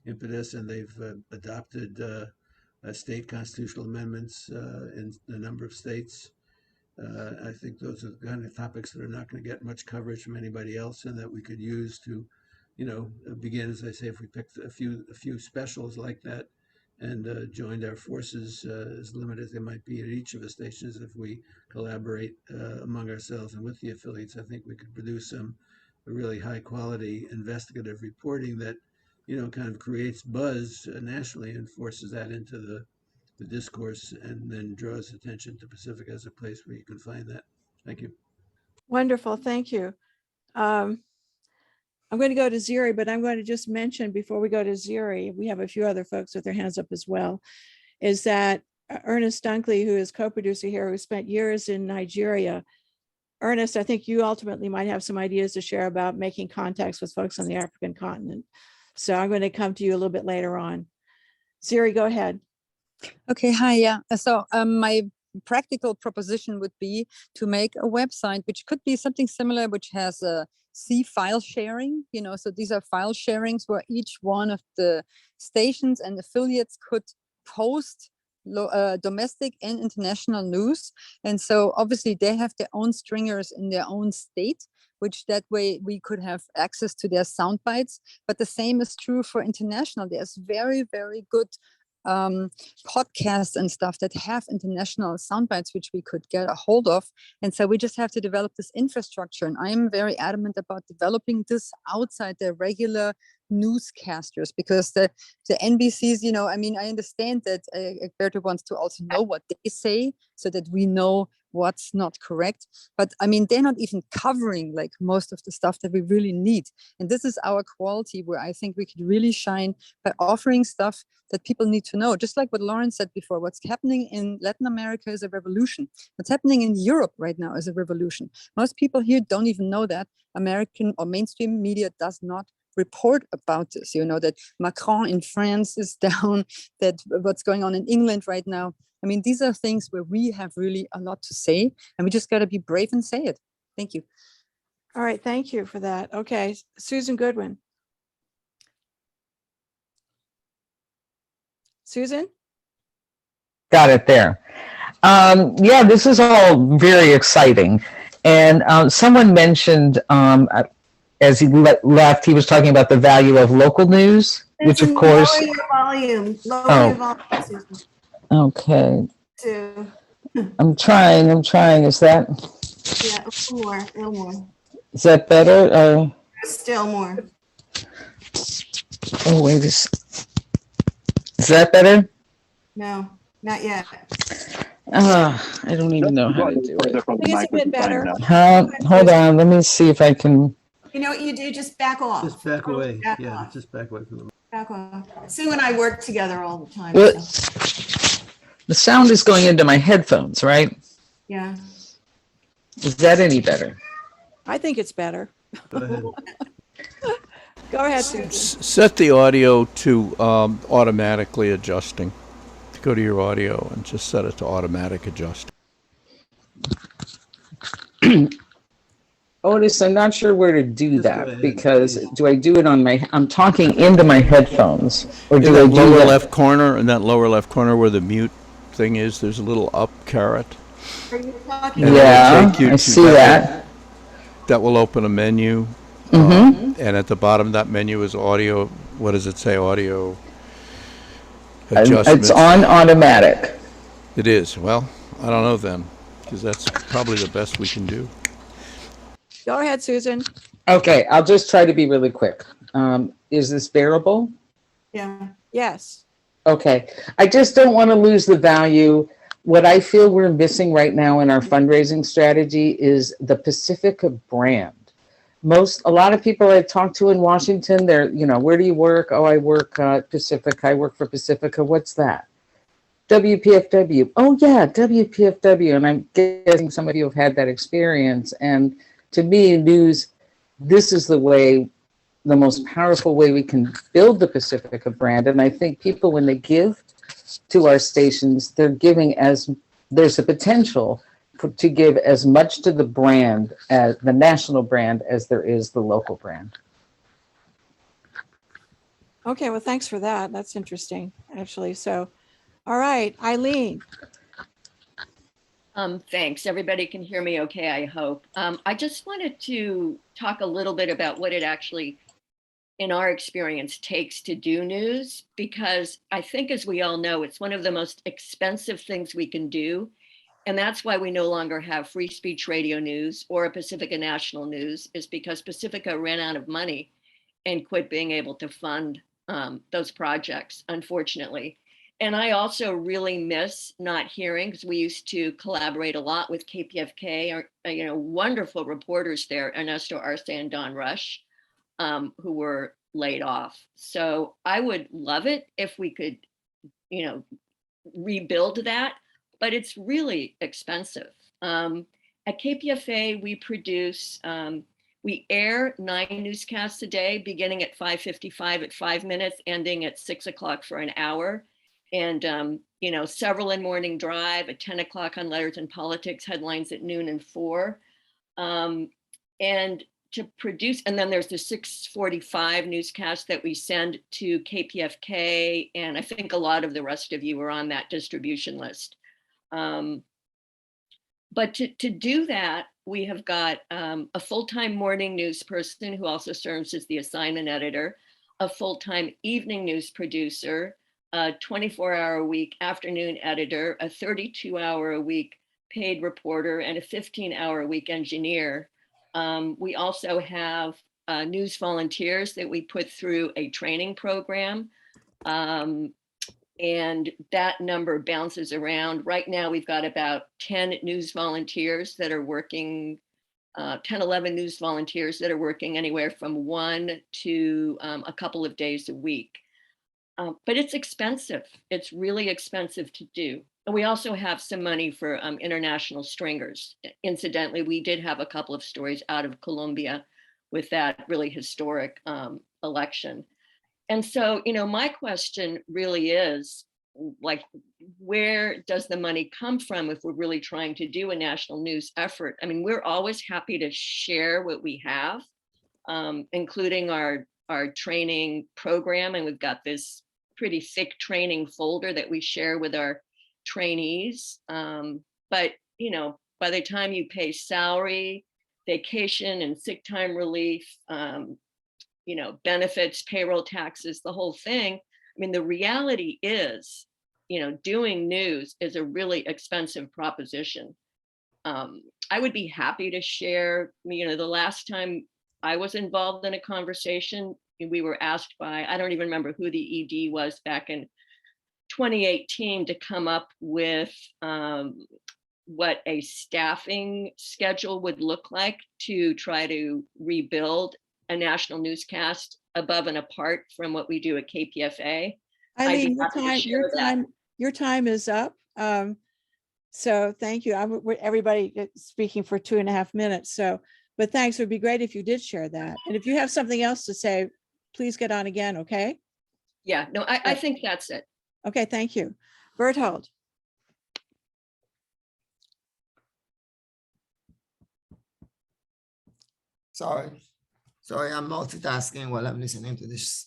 impetus, and they've adopted state constitutional amendments in a number of states. I think those are the kind of topics that are not going to get much coverage from anybody else, and that we could use to, begin, as I say, if we picked a few specials like that and joined our forces, as limited as they might be at each of the stations. If we collaborate among ourselves and with the affiliates, I think we could produce some really high quality investigative reporting that, kind of creates buzz nationally and forces that into the discourse, and then draws attention to Pacific as a place where you can find that. Thank you. Wonderful, thank you. I'm going to go to Ziri, but I'm going to just mention before we go to Ziri, we have a few other folks with their hands up as well, is that Ernest Dunkley, who is co-producer here, who spent years in Nigeria. Ernest, I think you ultimately might have some ideas to share about making contacts with folks on the African continent. So I'm going to come to you a little bit later on. Ziri, go ahead. Okay, hi, yeah. So my practical proposition would be to make a website, which could be something similar, which has a file sharing, so these are file sharings where each one of the stations and affiliates could post domestic and international news. And so obviously they have their own stringers in their own state, which that way we could have access to their sound bites. But the same is true for international. There's very, very good podcasts and stuff that have international sound bites, which we could get a hold of. And so we just have to develop this infrastructure. And I'm very adamant about developing this outside the regular newscasters, because the NBCs, I understand that Egberto wants to also know what they say so that we know what's not correct. But they're not even covering like most of the stuff that we really need. And this is our quality where I think we could really shine by offering stuff that people need to know. Just like what Lauren said before, what's happening in Latin America is a revolution. What's happening in Europe right now is a revolution. Most people here don't even know that. American or mainstream media does not report about this, that Macron in France is down, that what's going on in England right now. These are things where we have really a lot to say, and we just got to be brave and say it. Thank you. All right, thank you for that. Okay, Susan Goodwin. Susan? Got it there. Yeah, this is all very exciting. And someone mentioned as he left, he was talking about the value of local news, which of Susan, course, lower your volume, lower Oh. your volume, Susan. okay, Two. I'm trying. Is that Yeah, a little more, better? still more. Oh, wait, is that better? No, not yet. I don't even know how to do it. I think it's a bit better. Hold on, let me see if I can. You know what you do? Just back off. Just back away. Back Yeah, off. just back away from the. Back off. Sue and I work together all the time. Well, So, the sound is going into my headphones, right? yeah. Is that any better? I think it's better. Go ahead. Go ahead, Susan. Set the audio to automatically adjusting. Go to your audio and just set it to automatic adjust. Otis, I'm not sure where to do Just go that ahead, because please. do I do it on my, I'm talking into my headphones or In do I that do lower that? left corner, in that lower left corner where the mute thing is, there's a little up caret. Are you talking? And Yeah, it'll take you I to see that. that. That will open a menu. Mm-hmm. And at the bottom of that menu is audio. What does it say? Audio adjustments. It's on automatic. It is. Well, I don't know then, because that's probably the best we can do. Go ahead, Susan. Okay, I'll just try to be really quick. Is this bearable? Yeah. Yes. Okay, I just don't want to lose the value. What I feel we're missing right now in our fundraising strategy is the Pacifica brand. A lot of people I've talked to in Washington, they're, where do you work? Oh, I work at Pacifica. I work for Pacifica. What's that? WPFW. Oh yeah, WPFW. And I'm guessing some of you have had that experience. And to me, news, this is the most powerful way we can build the Pacifica brand. And I think people, when they give to our stations, they're giving there's a potential to give as much to the brand, as the national brand, as there is the local brand. Okay, well, thanks for that. That's interesting, actually. So, all right, Eileen. Thanks. Everybody can hear me okay, I hope. I just wanted to talk a little bit about what it actually, in our experience, takes to do news, because I think, as we all know, it's one of the most expensive things we can do. And that's why we no longer have free speech radio news or a Pacifica National News, is because Pacifica ran out of money and quit being able to fund those projects, unfortunately. And I also really miss not hearing, because we used to collaborate a lot with KPFK, wonderful reporters there, Ernesto Arce and Don Rush, who were laid off. So I would love it if we could, rebuild that, but it's really expensive. At KPFA, we air 9 newscasts a day, beginning at 5:55 at 5 minutes, ending at 6 o'clock for an hour. And, several in Morning Drive, at 10 o'clock on Letters and Politics, headlines at noon and 4. And to produce, and then there's the 6:45 newscast that we send to KPFK. And I think a lot of the rest of you are on that distribution list. But to do that, we have got a full-time morning news person who also serves as the assignment editor, a full-time evening news producer, a 24-hour-a-week afternoon editor, a 32-hour-a-week paid reporter, and a 15-hour-a-week engineer. We also have news volunteers that we put through a training program. And that number bounces around. Right now, we've got about 10 news volunteers that are working, 10, 11 news volunteers that are working anywhere from 1 to a couple of days a week. But it's expensive. It's really expensive to do. And we also have some money for international stringers. Incidentally, we did have a couple of stories out of Colombia with that really historic election. And so, my question really is, where does the money come from if we're really trying to do a national news effort? I mean, we're always happy to share what we have, including our training program. And we've got this pretty thick training folder that we share with our trainees. But, by the time you pay salary, vacation and sick time relief, benefits, payroll taxes, the whole thing. I mean, the reality is, doing news is a really expensive proposition. I would be happy to share, the last time I was involved in a conversation, we were asked by, I don't even remember who the ED was back in 2018, to come up with what a staffing schedule would look like to try to rebuild a national newscast above and apart from what we do at KPFA. Eileen, your time is up. So thank you. Everybody speaking for 2.5 minutes. But thanks. It would be great if you did share that. And if you have something else to say, please get on again. Okay. Yeah, no, I think that's it. Okay. Thank you. Berthold. Sorry, I'm multitasking while I'm listening to this.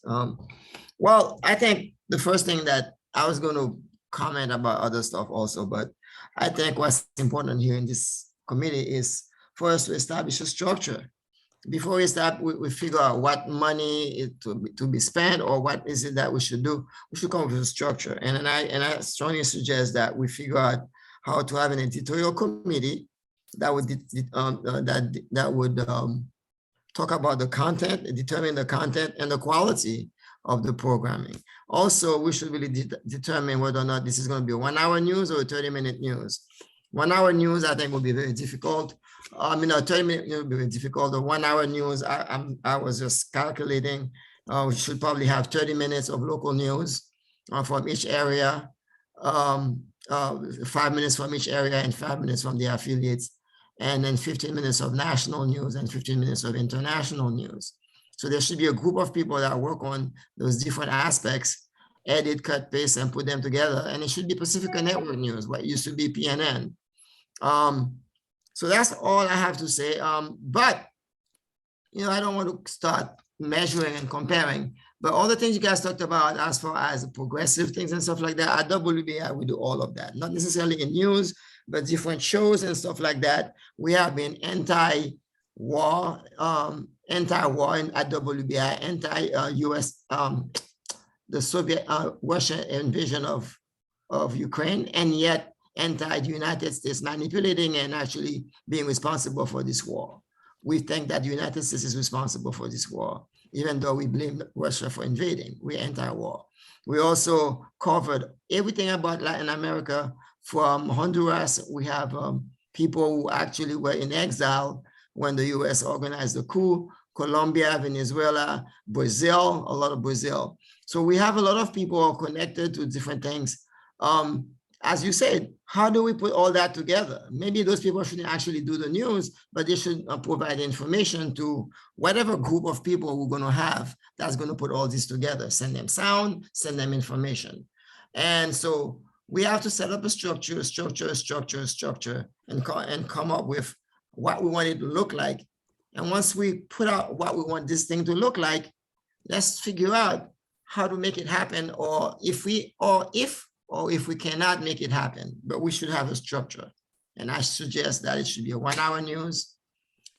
Well, I think the first thing that I was going to comment about other stuff also, but I think what's important here in this committee is for us to establish a structure. Before we start, we figure out what money is to be spent or what is it that we should do. We should come up with a structure. And I strongly suggest that we figure out how to have an editorial committee that would talk about the content, determine the content and the quality of the programming. Also, we should really determine whether or not this is going to be a 1-hour news or a 30-minute news. 1-hour news, I think, will be very difficult. A 30-minute news will be very difficult. The 1-hour news, I was just calculating, we should probably have 30 minutes of local news from each area, 5 minutes from each area and 5 minutes from the affiliates, and then 15 minutes of national news and 15 minutes of international news. So there should be a group of people that work on those different aspects, edit, cut, paste, and put them together. And it should be Pacifica Network News, what used to be PNN. So that's all I have to say. But, I don't want to start measuring and comparing, but all the things you guys talked about as far as progressive things and stuff like that, at WBI, we do all of that. Not necessarily in news, but different shows and stuff like that. We have been anti-war at WBI, anti-US, the Soviet, Russian invasion of Ukraine, and yet anti the United States manipulating and actually being responsible for this war. We think that the United States is responsible for this war, even though we blame Russia for invading. We're anti-war. We also covered everything about Latin America. From Honduras, we have people who actually were in exile when the US organized the coup, Colombia, Venezuela, Brazil, a lot of Brazil. So we have a lot of people who are connected to different things. As you said, how do we put all that together? Maybe those people shouldn't actually do the news, but they should provide information to whatever group of people we're going to have that's going to put all this together. Send them sound, send them information. And so we have to set up a structure, and come up with what we want it to look like. And once we put out what we want this thing to look like, let's figure out how to make it happen, or if we cannot make it happen, but we should have a structure. And I suggest that it should be a 1-hour news,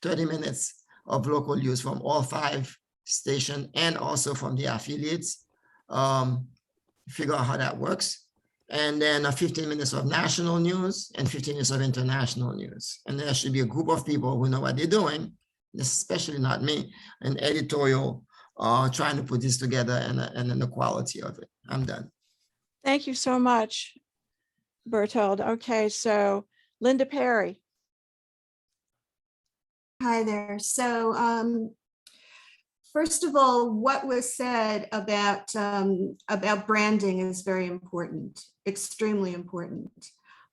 30 minutes of local news from all 5 stations and also from the affiliates. Figure out how that works. And then 15 minutes of national news and 15 minutes of international news. And there should be a group of people who know what they're doing, especially not me, an editorial trying to put this together and then the quality of it. I'm done. Thank you so much, Berthold. Okay, so Linda Perry. Hi there. So first of all, what was said about branding is very important, extremely important.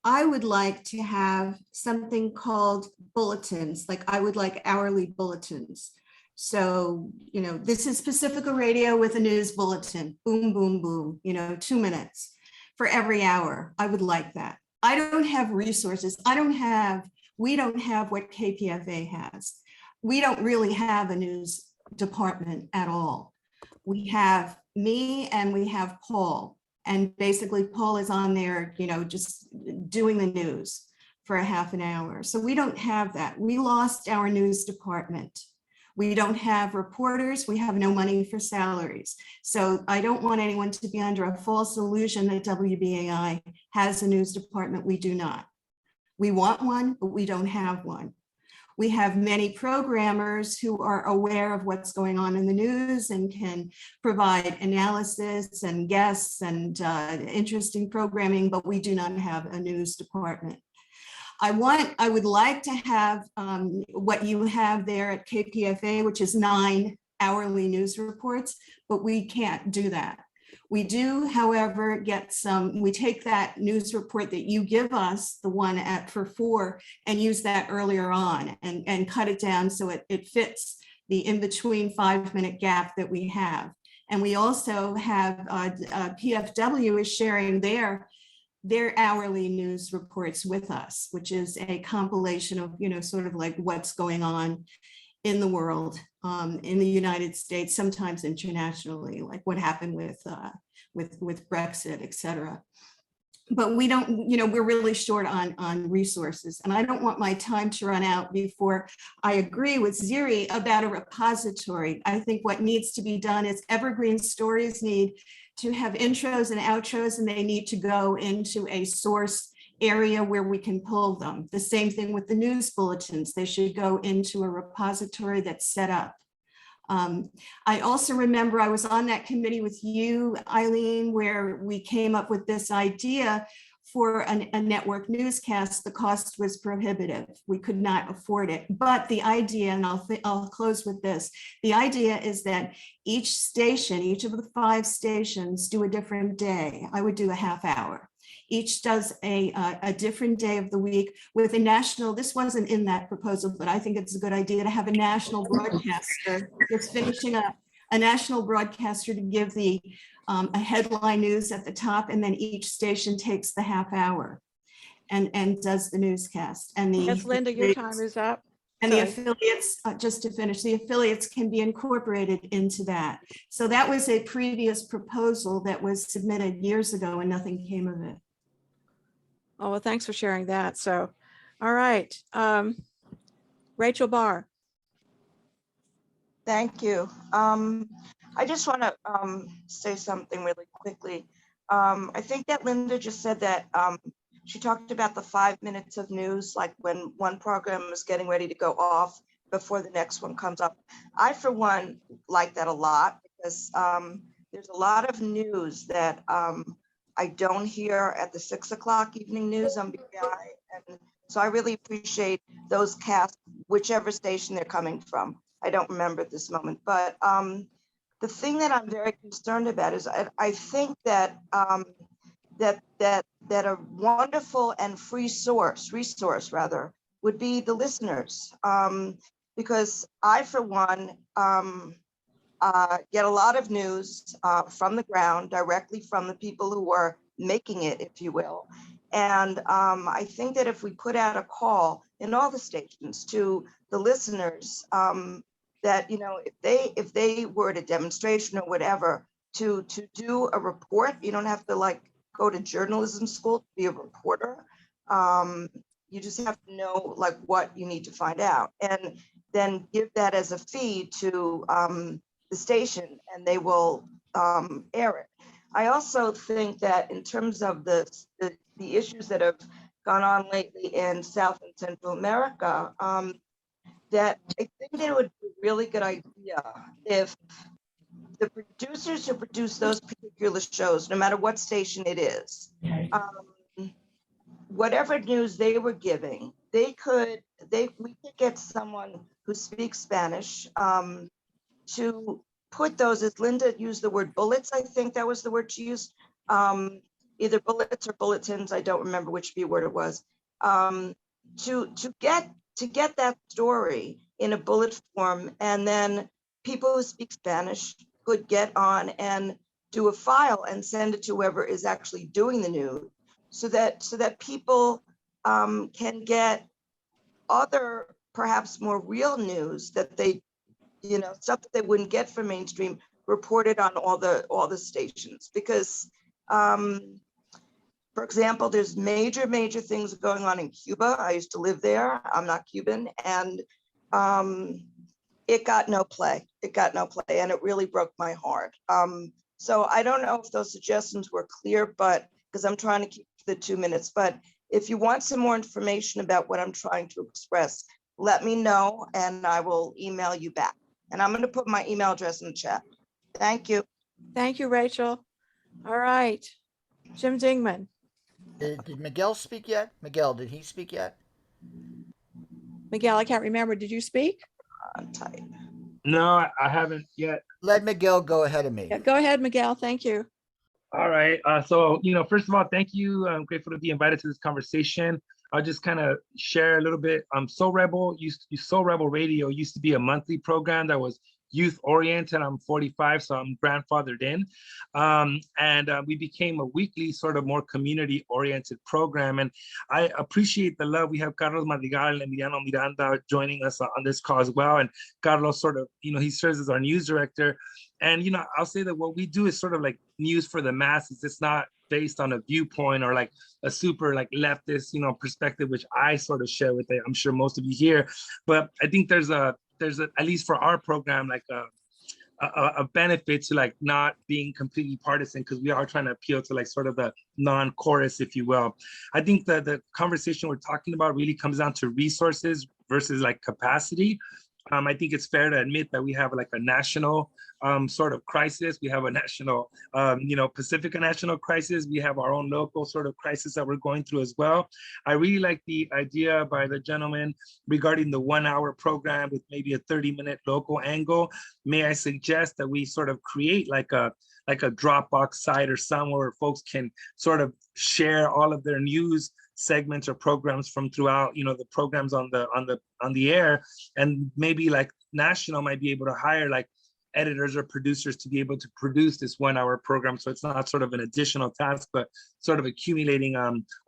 I would like to have something called bulletins, like I would like hourly bulletins. So, this is Pacifica Radio with a news bulletin, boom, boom, boom, 2 minutes for every hour. I would like that. I don't have resources. We don't have what KPFA has. We don't really have a news department at all. We have me and we have Paul. And basically Paul is on there, just doing the news for a half an hour. So we don't have that. We lost our news department. We don't have reporters. We have no money for salaries. So I don't want anyone to be under a false illusion that WBAI has a news department. We do not. We want one, but we don't have one. We have many programmers who are aware of what's going on in the news and can provide analysis and guests and interesting programming, but we do not have a news department. I would like to have what you have there at KPFA, which is 9 hourly news reports, but we can't do that. We do, however, get some, we take that news report that you give us, the one for 4, and use that earlier on and cut it down so it fits the in-between 5-minute gap that we have. And we also have PFW is sharing their hourly news reports with us, which is a compilation of, sort of like what's going on in the world, in the United States, sometimes internationally, like what happened with Brexit, et cetera. But we don't, we're really short on resources. And I don't want my time to run out before I agree with Ziri about a repository. I think what needs to be done is evergreen stories need to have intros and outros, and they need to go into a source area where we can pull them. The same thing with the news bulletins. They should go into a repository that's set up. I also remember I was on that committee with you, Eileen, where we came up with this idea for a network newscast. The cost was prohibitive. We could not afford it. But the idea, and I'll close with this, the idea is that each station, each of the 5 stations do a different day. I would do a half hour. Each does a different day of the week with a national, this wasn't in that proposal, but I think it's a good idea to have a national broadcaster that's finishing up, a national broadcaster to give the a headline news at the top, and then each station takes the half hour and does the newscast. And Yes, Linda, your time is up. And the affiliates, just to finish, the affiliates can be incorporated into that. So that was a previous proposal that was submitted years ago and nothing came of it. Oh, well, thanks for sharing that. So, all right. Rachel Barr. Thank you. I just want to say something really quickly. I think that Linda just said that she talked about the 5 minutes of news, like when one program is getting ready to go off before the next one comes up. I, for one, like that a lot because there's a lot of news that I don't hear at the 6 o'clock evening news on BI. And so I really appreciate those casts, whichever station they're coming from. I don't remember at this moment, but the thing that I'm very concerned about is I think that that a wonderful and free resource rather, would be the listeners. Because I, for one, get a lot of news from the ground, directly from the people who are making it, if you will. And I think that if we put out a call in all the stations to the listeners, that, if they were at a demonstration or whatever, to do a report, you don't have to like go to journalism school to be a reporter. You just have to know like what you need to find out, and then give that as a feed to the station, and they will air it. I also think that in terms of the issues that have gone on lately in South and Central America, that I think that it would be a really good idea if the producers who produce those particular shows, no matter what station it is, whatever news they were giving, we could get someone who speaks Spanish to put those, as Linda used the word bullets, I think that was the word she used, either bullets or bulletins, I don't remember which word it was, to get that story in a bullet form, and then people who speak Spanish could get on and do a file and send it to whoever is actually doing the news, so that people can get other, perhaps more real news that they, stuff that they wouldn't get from mainstream, reported on all the stations. Because For example, there's major things going on in Cuba. I used to live there. I'm not Cuban. And it got no play. It got no play. And it really broke my heart. So I don't know if those suggestions were clear, but because I'm trying to keep the 2 minutes, but if you want some more information about what I'm trying to express, let me know and I will email you back. And I'm going to put my email address in the chat. Thank you. Thank you, Rachel. All right, Jim Dingman. Did Miguel speak yet? Miguel, did he speak yet? Miguel, I can't remember. Did you speak? No, I haven't yet. Let Miguel go ahead of me. Yeah, go ahead, Miguel. Thank you. All right. So, first of all, thank you. I'm grateful to be invited to this conversation. I'll just kind of share a little bit. So Rebel Radio used to be a monthly program that was youth oriented. I'm 45, so I'm grandfathered in. And we became a weekly sort of more community oriented program. And I appreciate the love. We have Carlos Madrigal and Emiliano Miranda joining us on this call as well. And Carlos sort of, he serves as our news director. And, I'll say that what we do is sort of like news for the masses. It's not based on a viewpoint or like a super like leftist, perspective, which I sort of share with it. I'm sure most of you here, but I think there's a, at least for our program, like a benefit to like not being completely partisan, because we are trying to appeal to like sort of the non-chorus, if you will. I think that the conversation we're talking about really comes down to resources versus like capacity. I think it's fair to admit that we have like a national sort of crisis. We have a national, Pacifica national crisis. We have our own local sort of crisis that we're going through as well. I really like the idea by the gentleman regarding the 1 hour program with maybe a 30-minute local angle. May I suggest that we sort of create like a Dropbox site or somewhere where folks can sort of share all of their news segments or programs from throughout, the programs on the air, and maybe like national might be able to hire like editors or producers to be able to produce this 1 hour program. So it's not sort of an additional task, but sort of accumulating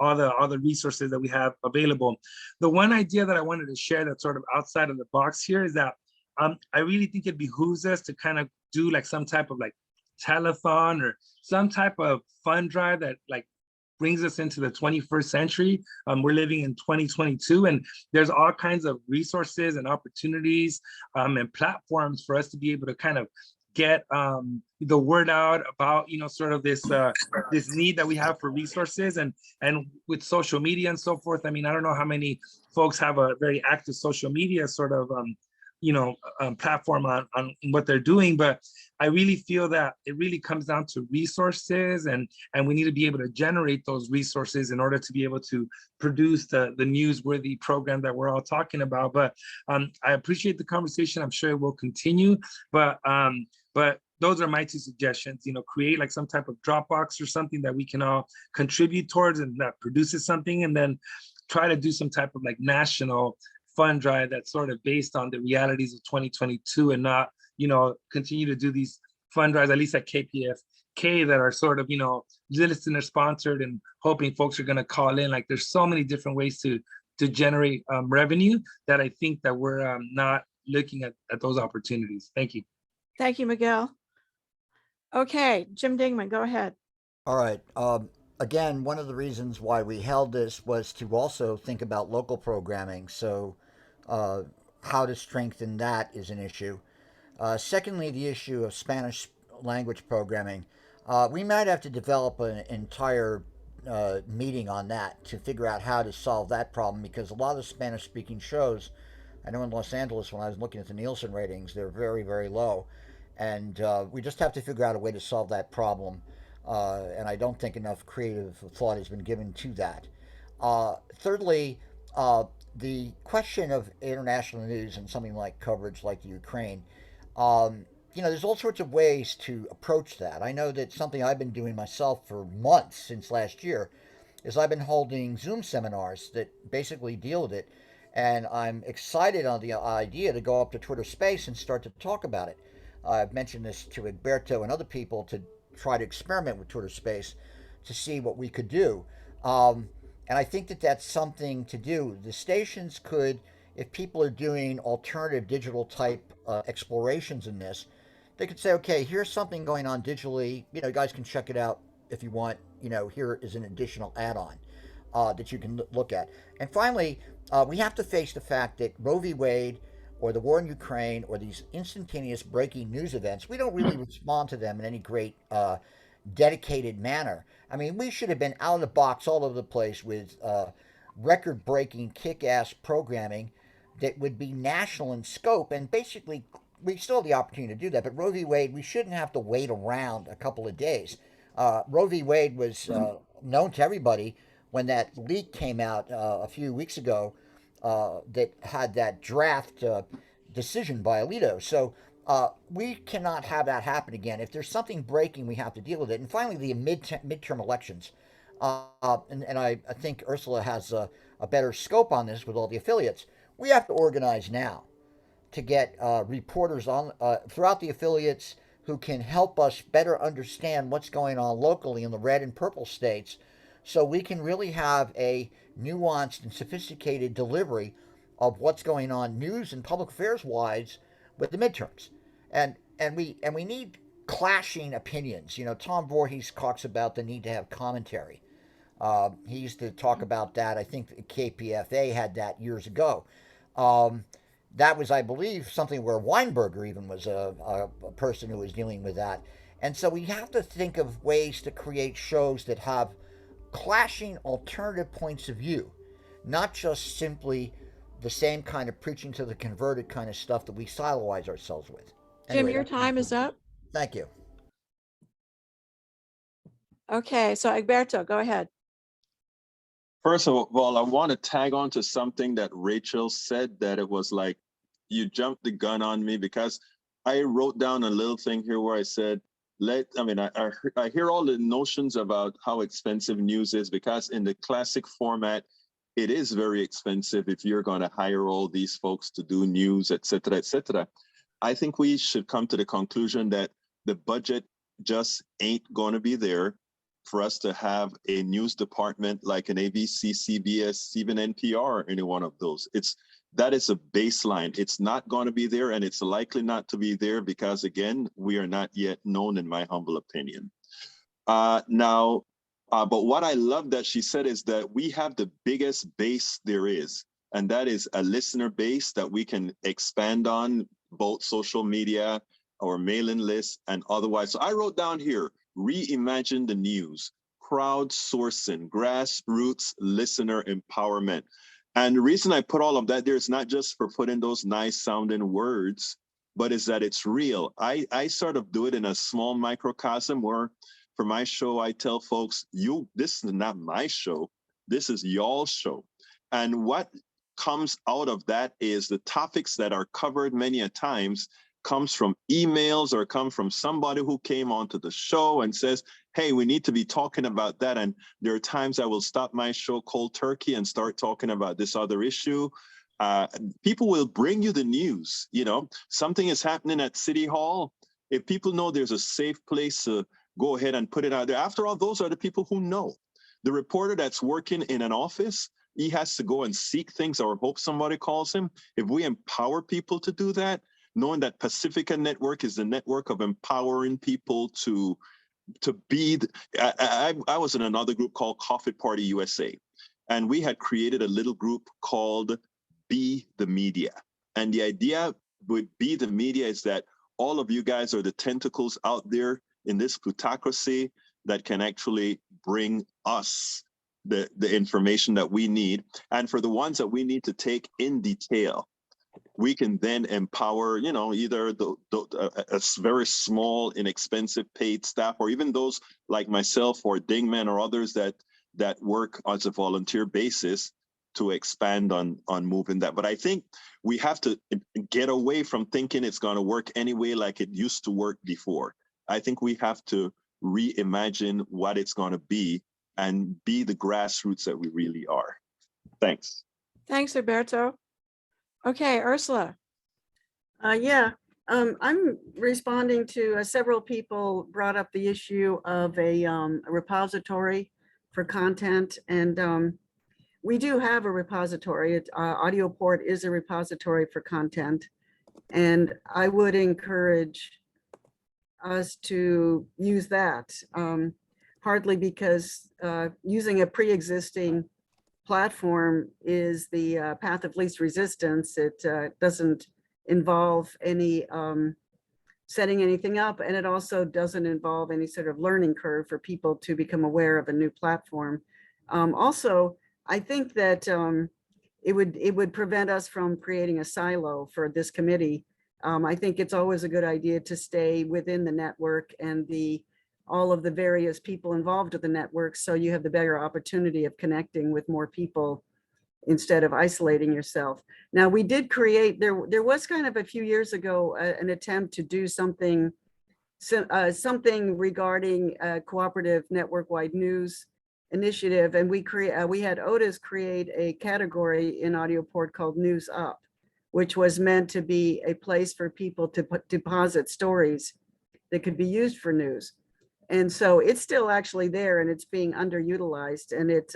all the resources that we have available. The one idea that I wanted to share that's sort of outside of the box here is that I really think it behooves us to kind of do like some type of like telethon or some type of fund drive that like brings us into the 21st century. We're living in 2022, and there's all kinds of resources and opportunities and platforms for us to be able to kind of get the word out about, sort of this this need that we have for resources, and with social media and so forth. I mean, I don't know how many folks have a very active social media sort of platform on what they're doing, but I really feel that it really comes down to resources, and we need to be able to generate those resources in order to be able to produce the newsworthy program that we're all talking about. But I appreciate the conversation. I'm sure it will continue, but those are my two suggestions. Create like some type of Dropbox or something that we can all contribute towards, and that produces something, and then try to do some type of like national fund drive that's sort of based on the realities of 2022, and not, continue to do these fund drives, at least at KPFK, that are sort of, listener sponsored and hoping folks are going to call in. Like there's so many different ways to generate revenue that I think that we're not looking at those opportunities. Thank you. Thank you, Miguel. Okay, Jim Dingman, go ahead. All right. Again, one of the reasons why we held this was to also think about local programming. So how to strengthen that is an issue. Secondly, the issue of Spanish language programming. We might have to develop an entire meeting on that to figure out how to solve that problem, because a lot of the Spanish speaking shows, I know in Los Angeles, when I was looking at the Nielsen ratings, they're very, very low. And we just have to figure out a way to solve that problem. And I don't think enough creative thought has been given to that. Thirdly, the question of international news and something like coverage like the Ukraine, there's all sorts of ways to approach that. I know that something I've been doing myself for months since last year is I've been holding Zoom seminars that basically deal with it. And I'm excited on the idea to go up to Twitter Space and start to talk about it. I've mentioned this to Egberto and other people to try to experiment with Twitter Space to see what we could do. And I think that that's something to do. The stations could, if people are doing alternative digital type explorations in this, they could say, okay, here's something going on digitally. You guys can check it out if you want, here is an additional add-on that you can look at. And finally, we have to face the fact that Roe v. Wade or the war in Ukraine or these instantaneous breaking news events, we don't really respond to them in any great dedicated manner. I mean, we should have been out of the box all over the place with record-breaking, kick-ass programming that would be national in scope. And basically, we still have the opportunity to do that. But Roe v. Wade, we shouldn't have to wait around a couple of days. Roe v. Wade was known to everybody when that leak came out a few weeks ago that had that draft decision by Alito. So we cannot have that happen again. If there's something breaking, we have to deal with it. And finally, the midterm elections. And I think Ursula has a better scope on this with all the affiliates. We have to organize now to get reporters on throughout the affiliates who can help us better understand what's going on locally in the red and purple states, so we can really have a nuanced and sophisticated delivery of what's going on news and public affairs wise with the midterms. And we need clashing opinions. Tom Voorhees talks about the need to have commentary. He used to talk about that. I think KPFA had that years ago. That was, I believe, something where Weinberger even was a person who was dealing with that. And so we have to think of ways to create shows that have clashing alternative points of view, not just simply the same kind of preaching to the converted kind of stuff that we siloize ourselves with. Jim, your time is up. Thank you. Okay, so Egberto, go ahead. First of all, I want to tag on to something that Rachel said, that it was like you jumped the gun on me, because I wrote down a little thing here where I said, I hear all the notions about how expensive news is, because in the classic format, it is very expensive if you're going to hire all these folks to do news, et cetera, et cetera. I think we should come to the conclusion that the budget just ain't going to be there for us to have a news department like an ABC, CBS, even NPR, any one of those. That is a baseline. It's not going to be there, and it's likely not to be there because, again, we are not yet known, in my humble opinion. But what I love that she said is that we have the biggest base there is, and that is a listener base that we can expand on, both social media or mailing lists and otherwise. So I wrote down here, reimagine the news, crowdsourcing, grassroots listener empowerment. And the reason I put all of that there is not just for putting those nice sounding words, but is that it's real. I sort of do it in a small microcosm where for my show, I tell folks, this is not my show, this is y'all's show. And what comes out of that is the topics that are covered many a times comes from emails or come from somebody who came onto the show and says, hey, we need to be talking about that. And there are times I will stop my show cold turkey and start talking about this other issue. People will bring you the news. Something is happening at City Hall. If people know there's a safe place to go ahead and put it out there. After all, those are the people who know. The reporter that's working in an office, he has to go and seek things or hope somebody calls him. If we empower people to do that, knowing that Pacifica Network is the network of empowering people to be, I was in another group called Coffee Party USA, and we had created a little group called Be the Media. And the idea with Be the Media is that all of you guys are the tentacles out there in this plutocracy that can actually bring us the information that we need. And for the ones that we need to take in detail, we can then empower, either a very small, inexpensive paid staff, or even those like myself or Dingman or others that work on a volunteer basis to expand on moving that. But I think we have to get away from thinking it's going to work anyway like it used to work before. I think we have to reimagine what it's going to be and be the grassroots that we really are. Thanks. Thanks, Egberto. Okay, Ursula. I'm responding to several people brought up the issue of a repository for content, and we do have a repository. AudioPort is a repository for content, and I would encourage us to use that. partly because using a pre-existing platform is the path of least resistance. It doesn't involve any setting anything up, and it also doesn't involve any sort of learning curve for people to become aware of a new platform. Also, I think that it would prevent us from creating a silo for this committee. I think it's always a good idea to stay within the network and all of the various people involved with the network, so you have the better opportunity of connecting with more people instead of isolating yourself. Now, we did create, there was kind of a few years ago an attempt to do something regarding cooperative network-wide news initiative, and we had Otis create a category in AudioPort called News Up, which was meant to be a place for people to deposit stories that could be used for news. And so it's still actually there, and it's being underutilized, and it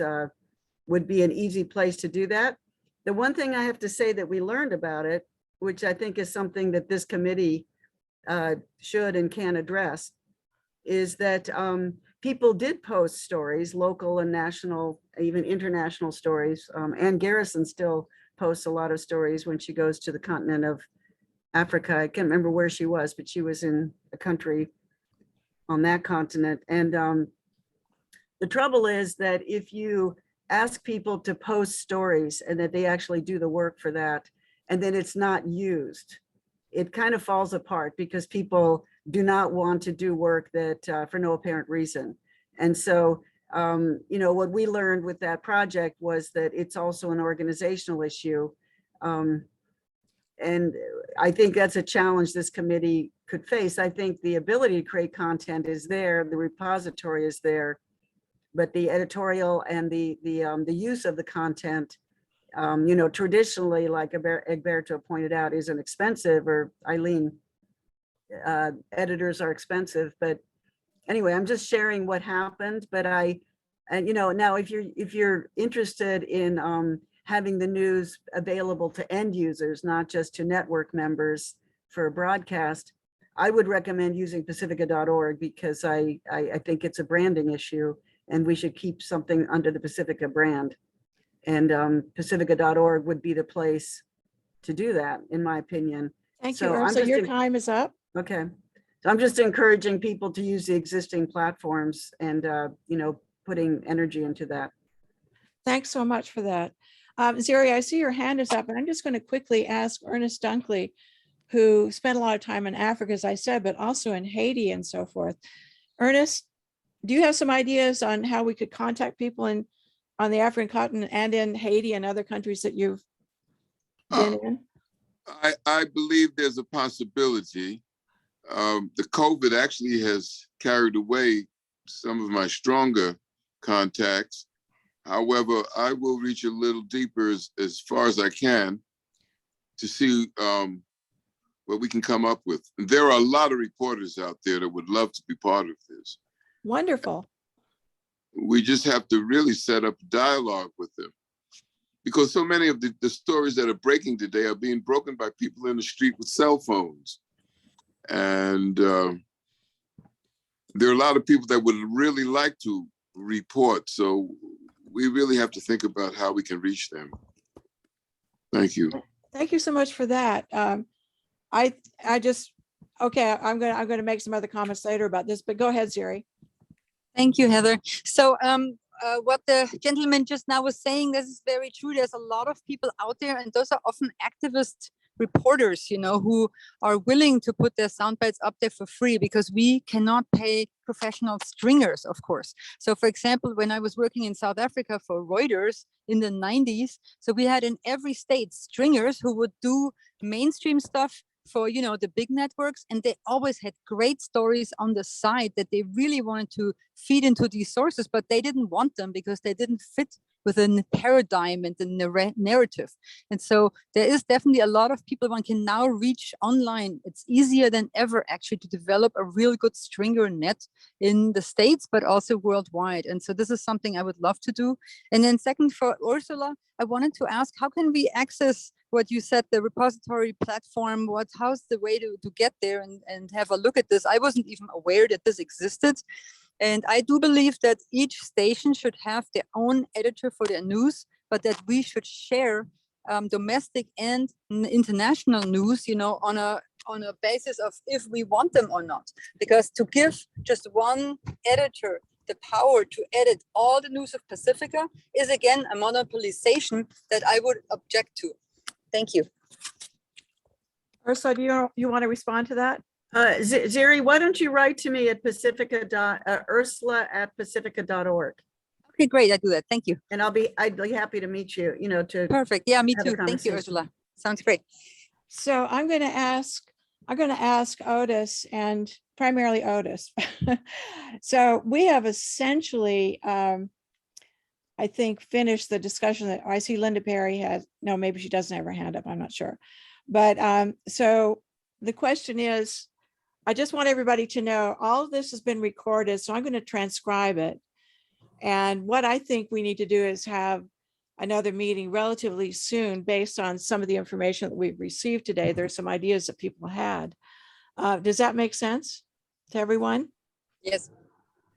would be an easy place to do that. The one thing I have to say that we learned about it, which I think is something that this committee should and can address, is that people did post stories, local and national, even international stories. Ann Garrison still posts a lot of stories when she goes to the continent of Africa. I can't remember where she was, but she was in a country on that continent. And the trouble is that if you ask people to post stories and that they actually do the work for that, and then it's not used, it kind of falls apart because people do not want to do work that for no apparent reason. And so, you know, what we learned with that project was that it's also an organizational issue. And I think that's a challenge this committee could face. I think the ability to create content is there, the repository is there, but the editorial and the use of the content, you know, traditionally, like Egberto pointed out, isn't expensive, or Eileen, editors are expensive. But anyway, I'm just sharing what happened. But and you know, now if you're interested in having the news available to end users, not just to network members for a broadcast, I would recommend using Pacifica.org, because I think it's a branding issue, and we should keep something under the Pacifica brand. And Pacifica.org would be the place to do that, in my opinion. Thank you, Ursula. Your time is up. Okay. So I'm just encouraging people to use the existing platforms and, you know, putting energy into that. Thanks so much for that. Ziri, I see your hand is up, and I'm just going to quickly ask Ernest Dunkley, who spent a lot of time in Africa, as I said, but also in Haiti and so forth. Ernest, do you have some ideas on how we could contact people on the African continent and in Haiti and other countries that you've been in? I believe there's a possibility. The COVID actually has carried away some of my stronger contacts. However, I will reach a little deeper as far as I can to see what we can come up with. And there are a lot of reporters out there that would love to be part of this. Wonderful. We just have to really set up dialogue with them, because so many of the stories that are breaking today are being broken by people in the street with cell phones. And there are a lot of people that would really like to report. So we really have to think about how we can reach them. Thank you. Thank you so much for that. I just, okay, I'm going to make some other comments later about this, but go ahead, Ziri. Thank you, Heather. So what the gentleman just now was saying, this is very true. There's a lot of people out there, and those are often activist reporters, you know, who are willing to put their sound bites up there for free, because we cannot pay professional stringers, of course. So for example, when I was working in South Africa for Reuters in the 90s, so we had in every state stringers who would do mainstream stuff for, you know, the big networks, and they always had great stories on the side that they really wanted to feed into these sources, but they didn't want them because they didn't fit within the paradigm and the narrative. And so there is definitely a lot of people one can now reach online. It's easier than ever actually to develop a real good stringer net in the States, but also worldwide. And so this is something I would love to do. And then second, for Ursula, I wanted to ask, how can we access what you said, the repository platform? How's the way to get there and have a look at this? I wasn't even aware that this existed. And I do believe that each station should have their own editor for their news, but that we should share domestic and international news, on a basis of if we want them or not. Because to give just one editor the power to edit all the news of Pacifica is again a monopolization that I would object to. Thank you. Ursula, do you want to respond to that? Ziri, why don't you write to me at Ursula@pacifica.org. Okay, great. I do that. Thank you. And I'd be happy to meet you, to. Perfect. Yeah, me have a too. Thank you, conversation. Ursula. Sounds great. So I'm going to ask Otis, and primarily Otis. So we have essentially, I think, finished the discussion that I see Linda Perry has. No, maybe she doesn't have her hand up. I'm not sure. But so the question is, I just want everybody to know all of this has been recorded. So I'm going to transcribe it. And what I think we need to do is have another meeting relatively soon based on some of the information that we've received today. There's some ideas that people had. Does that make sense to everyone? Yes.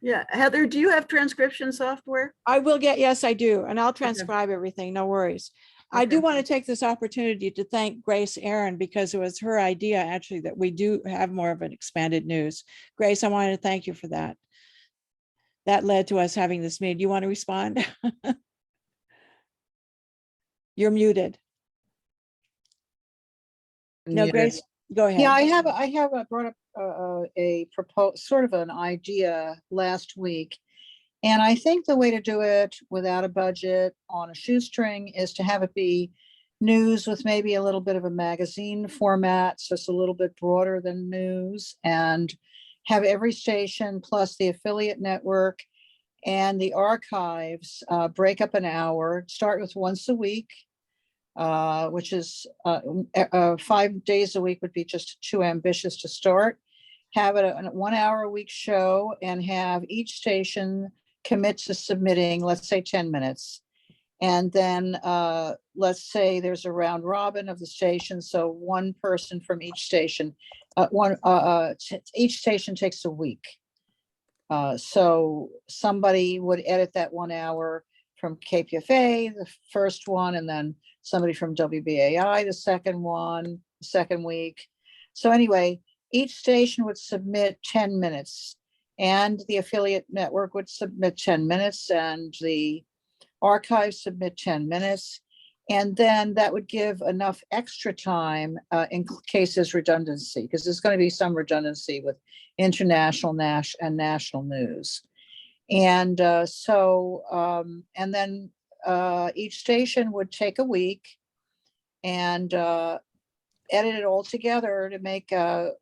Yeah. Heather, do you have transcription software? I will get, yes, I do. And I'll transcribe everything. No worries. I do want to take this opportunity to thank Grace Aaron, because it was her idea actually that we do have more of an expanded news. Grace, I wanted to thank you for that. That led to us having this meeting. Do you want to respond? You're muted. No, Muted. Grace, go ahead. Yeah, I have brought up a proposed sort of an idea last week. And I think the way to do it without a budget on a shoestring is to have it be news with maybe a little bit of a magazine format. So it's a little bit broader than news, and have every station plus the affiliate network and the archives break up an hour, start with once a week, which is 5 days a week would be just too ambitious to start. Have it a 1 hour a week show, and have each station commit to submitting, let's say 10 minutes. And then let's say there's a round robin of the station. So one person from each station, each station takes a week. So somebody would edit that 1 hour from KPFA, the first one, and then somebody from WBAI, the second one, second week. So anyway, each station would submit 10 minutes, and the affiliate network would submit 10 minutes, and the archives submit 10 minutes. And then that would give enough extra time in case there's redundancy, because there's going to be some redundancy with international and national news. And and then each station would take a week and edit it all together to make a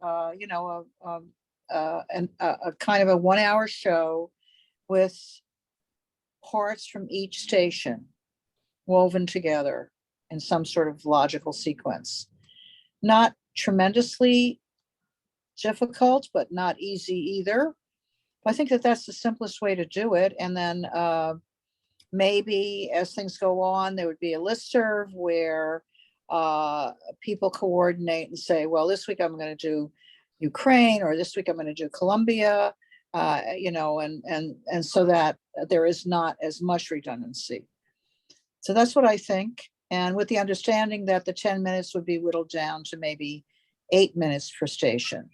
kind of a 1 hour show with parts from each station woven together in some sort of logical sequence. Not tremendously difficult, but not easy either. I think that that's the simplest way to do it. And then maybe as things go on, there would be a listserv where people coordinate and say, well, this week I'm going to do Ukraine, or this week I'm going to do Colombia, and so that there is not as much redundancy. So that's what I think. And with the understanding that the 10 minutes would be whittled down to maybe 8 minutes per station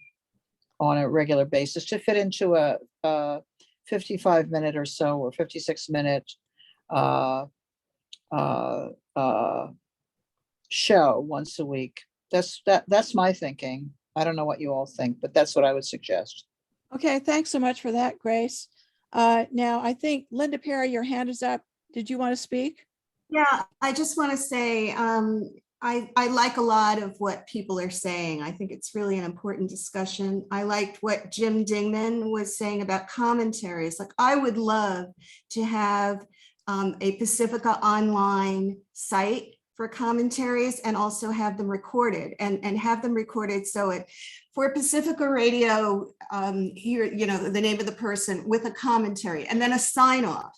on a regular basis to fit into a 55-minute or so, or 56-minute show once a week. That's my thinking. I don't know what you all think, but that's what I would suggest. Okay, thanks so much for that, Grace. Now, I think Linda Perry, your hand is up. Did you want to speak? Yeah, I just want to say I like a lot of what people are saying. I think it's really an important discussion. I liked what Jim Dingman was saying about commentaries. Like, I would love to have a Pacifica online site for commentaries, and also have them recorded and have them recorded. So for Pacifica Radio, here, the name of the person with a commentary, and then a sign off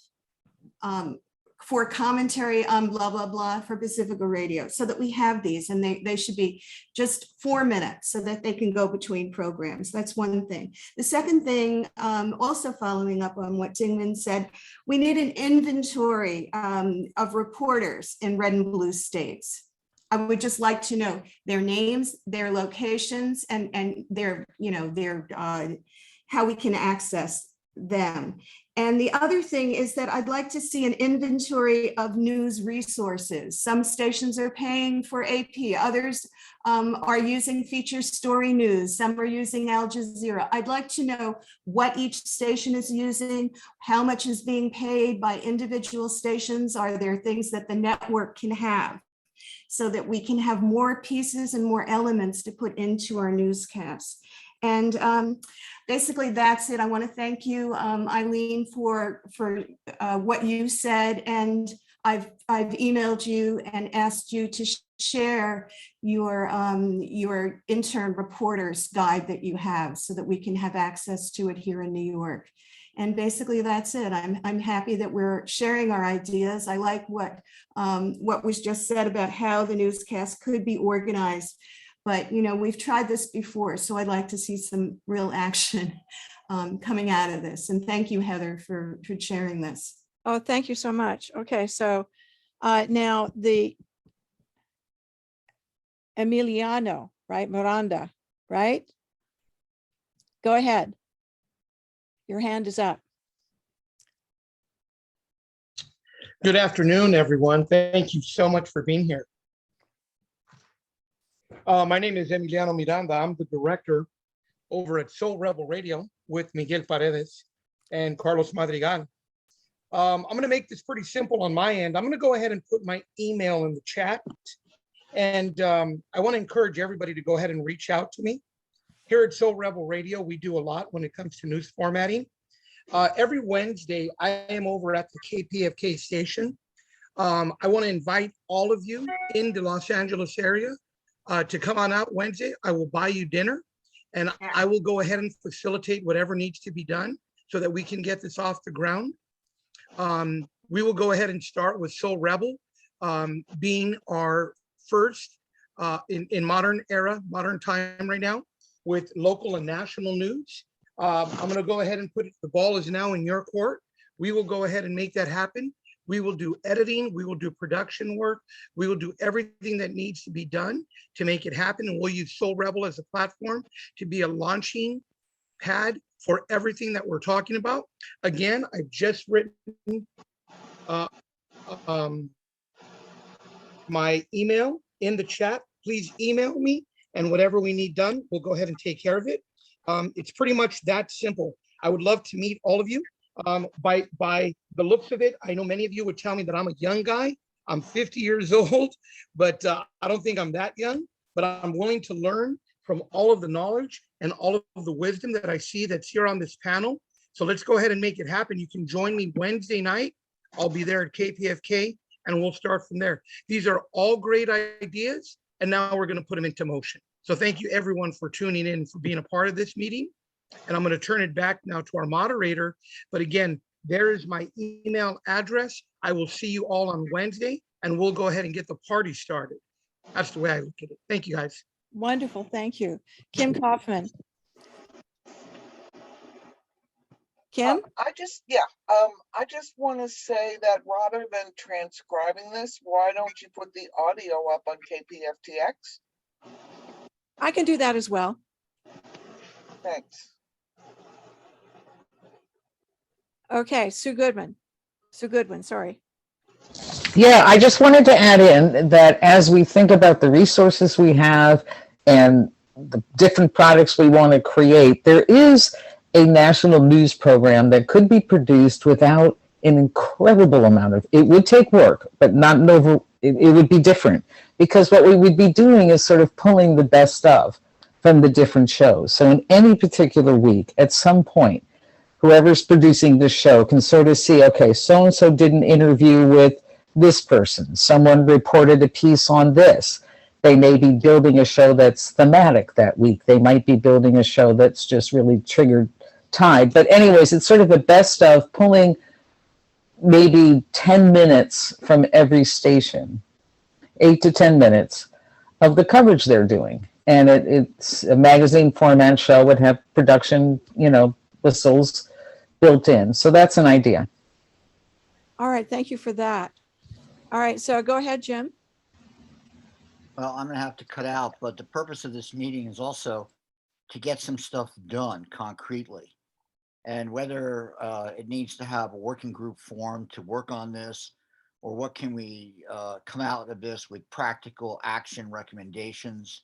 for commentary on blah, blah, blah for Pacifica Radio, so that we have these, and they should be just 4 minutes so that they can go between programs. That's one thing. The second thing, also following up on what Dingman said, we need an inventory of reporters in red and blue states. I would just like to know their names, their locations, and their, how we can access them. And the other thing is that I'd like to see an inventory of news resources. Some stations are paying for AP, others are using feature story news, some are using Al Jazeera. I'd like to know what each station is using, how much is being paid by individual stations. Are there things that the network can have, so that we can have more pieces and more elements to put into our newscasts? And basically, that's it. I want to thank you, Eileen, for what you said. And I've emailed you and asked you to share your intern reporter's guide that you have, so that we can have access to it here in New York. And basically, that's it. I'm happy that we're sharing our ideas. I like what was just said about how the newscast could be organized. But, we've tried this before, so I'd like to see some real action coming out of this. And thank you, Heather, for sharing this. Oh, thank you so much. Okay, so now the Emiliano, right? Miranda, right? Go ahead. Your hand is up. Good afternoon, everyone. Thank you so much for being here. My name is Emiliano Miranda. I'm the director over at Soul Rebel Radio with Miguel Paredes and Carlos Madrigal. I'm going to make this pretty simple on my end. I'm going to go ahead and put my email in the chat. And I want to encourage everybody to go ahead and reach out to me. Here at Soul Rebel Radio, we do a lot when it comes to news formatting. Every Wednesday, I am over at the KPFK station. I want to invite all of you in the Los Angeles area to come on out Wednesday. I will buy you dinner, and I will go ahead and facilitate whatever needs to be done so that we can get this off the ground. We will go ahead and start with Soul Rebel being our first in modern time right now, with local and national news. I'm going to go ahead and put it, the ball is now in your court. We will go ahead and make that happen. We will do editing, we will do production work, we will do everything that needs to be done to make it happen. And we'll use Soul Rebel as a platform to be a launching pad for everything that we're talking about. Again, I've just written my email in the chat. Please email me, and whatever we need done, we'll go ahead and take care of it. It's pretty much that simple. I would love to meet all of you. By the looks of it, I know many of you would tell me that I'm a young guy. I'm 50 years old, but I don't think I'm that young, but I'm willing to learn from all of the knowledge and all of the wisdom that I see that's here on this panel. So let's go ahead and make it happen. You can join me Wednesday night. I'll be there at KPFK, and we'll start from there. These are all great ideas, and now we're going to put them into motion. So thank you everyone for tuning in, for being a part of this meeting. And I'm going to turn it back now to our moderator. But again, there is my email address. I will see you all on Wednesday, and we'll go ahead and get the party started. That's the way I look at it. Thank you, guys. Wonderful. Thank you. Kim Kaufman. Kim? I just want to say that rather than transcribing this, why don't you put the audio up on KPFTX? I can do that as well. Thanks. Okay, Sue Goodman. Sue Goodwin, sorry. Yeah, I just wanted to add in that as we think about the resources we have and the different products we want to create, there is a national news program that could be produced without an incredible amount of, it would take work, but not an over, it would be different, because what we would be doing is sort of pulling the best of from the different shows. So in any particular week, at some point, whoever's producing this show can sort of see, okay, so-and-so did an interview with this person. Someone reported a piece on this. They may be building a show that's thematic that week. They might be building a show that's just really triggered tide. But anyways, it's sort of the best of pulling maybe 10 minutes from every station, 8 to 10 minutes of the coverage they're doing. And it's a magazine format show, would have production, whistles built in. So that's an idea. All right, thank you for that. All right, so go ahead, Jim. Well, I'm gonna have to cut out, but the purpose of this meeting is also to get some stuff done concretely. And whether it needs to have a working group formed to work on this, or what can we come out of this with practical action recommendations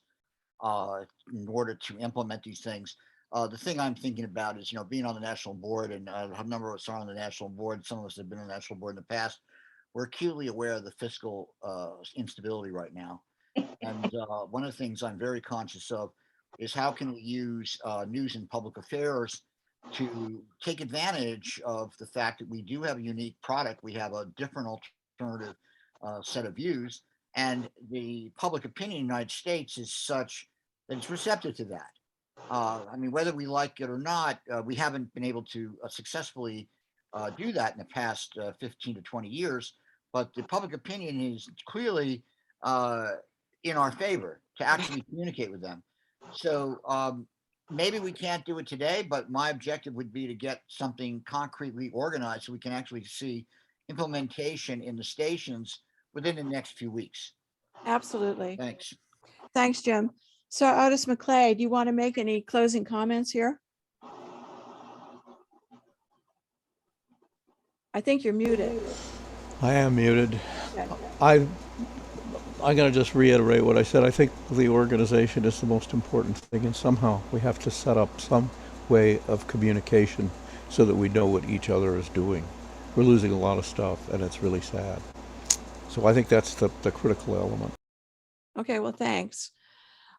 in order to implement these things. The thing I'm thinking about is, being on the national board, and a number of us are on the national board. Some of us have been on the national board in the past. We're acutely aware of the fiscal instability right now. And one of the things I'm very conscious of is how can we use news and public affairs to take advantage of the fact that we do have a unique product. We have a different alternative set of views, and the public opinion in the United States is such that it's receptive to that. I mean, whether we like it or not, we haven't been able to successfully do that in the past 15 to 20 years, but the public opinion is clearly in our favor to actually communicate with them. So maybe we can't do it today, but my objective would be to get something concretely organized so we can actually see implementation in the stations within the next few weeks. Absolutely. Thanks. Thanks, Jim. So Otis McClay, do you want to make any closing comments here? I think you're muted. I am muted. Okay. I'm going to just reiterate what I said. I think the organization is the most important thing, and somehow we have to set up some way of communication so that we know what each other is doing. We're losing a lot of stuff, and it's really sad. So I think that's the critical element. Okay, well, thanks.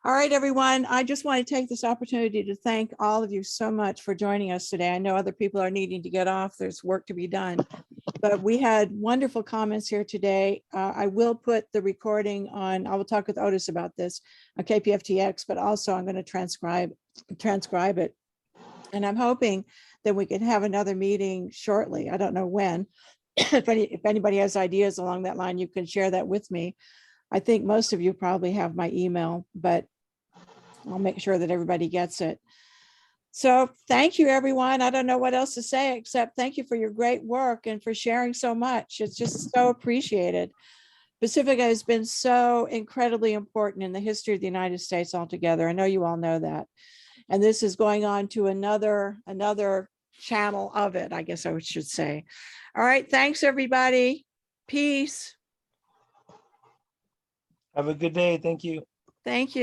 All right, everyone. I just want to take this opportunity to thank all of you so much for joining us today. I know other people are needing to get off. There's work to be done, but we had wonderful comments here today. I will put the recording on, I will talk with Otis about this on KPFTX, but also I'm going to transcribe it. And I'm hoping that we can have another meeting shortly. I don't know when. If anybody has ideas along that line, you can share that with me. I think most of you probably have my email, but I'll make sure that everybody gets it. So thank you, everyone. I don't know what else to say, except thank you for your great work and for sharing so much. It's just so appreciated. Pacifica has been so incredibly important in the history of the United States altogether. I know you all know that. And this is going on to another channel of it, I guess I should say. All right. Thanks, everybody. Peace. Have a good day. Thank you. Thank you.